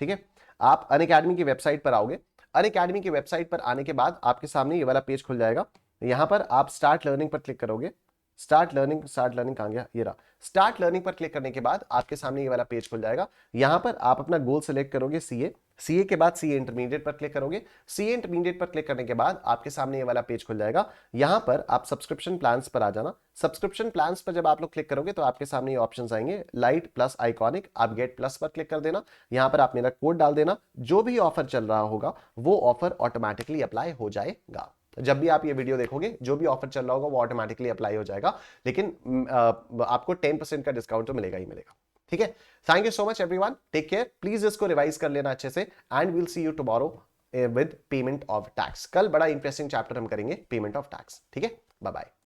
ठीक है, आप अनअकैडमी की वेबसाइट पर आओगे। अनअकैडमी की वेबसाइट पर आने के बाद आपके सामने ये वाला पेज खुल जाएगा। यहां पर आप स्टार्ट लर्निंग पर क्लिक करोगे। स्टार्ट लर्निंग कहां गया, ये रहा। स्टार्ट लर्निंग पर क्लिक करने के बाद आपके सामने ये वाला पेज खुल जाएगा। यहां पर आप अपना गोल सेलेक्ट करोगे सीए, सीए के बाद सीए इंटरमीडिएट पर क्लिक करोगे। सीए इंटरमीडिएट पर क्लिक करने के बाद आपके सामने ये वाला पेज खुल जाएगा। यहां पर आप सब्सक्रिप्शन प्लान्स पर आ जाना। सब्सक्रिप्शन प्लान्स पर जब आप लोग क्लिक करोगे तो आपके सामने ये ऑप्शंस आएंगे, लाइट प्लस आइकॉनिक, आप गेट प्लस पर क्लिक कर देना। यहां पर आप मेरा कोड डाल देना, जो भी ऑफर चल रहा होगा वो ऑफर ऑटोमेटिकली अप्लाई हो जाएगा। जब भी आप ये वीडियो देखोगे जो भी ऑफर चल रहा होगा वो ऑटोमेटिकली अप्लाई हो जाएगा, लेकिन आपको 10% का डिस्काउंट तो मिलेगा ही मिलेगा। ठीक है, thank you so much everyone, take care, please इसको रिवाइज कर लेना अच्छे से, and will see you tomorrow with payment of tax. कल बड़ा इंटरेस्टिंग चैप्टर हम करेंगे पेमेंट ऑफ टैक्स। ठीक है, बाय बाय।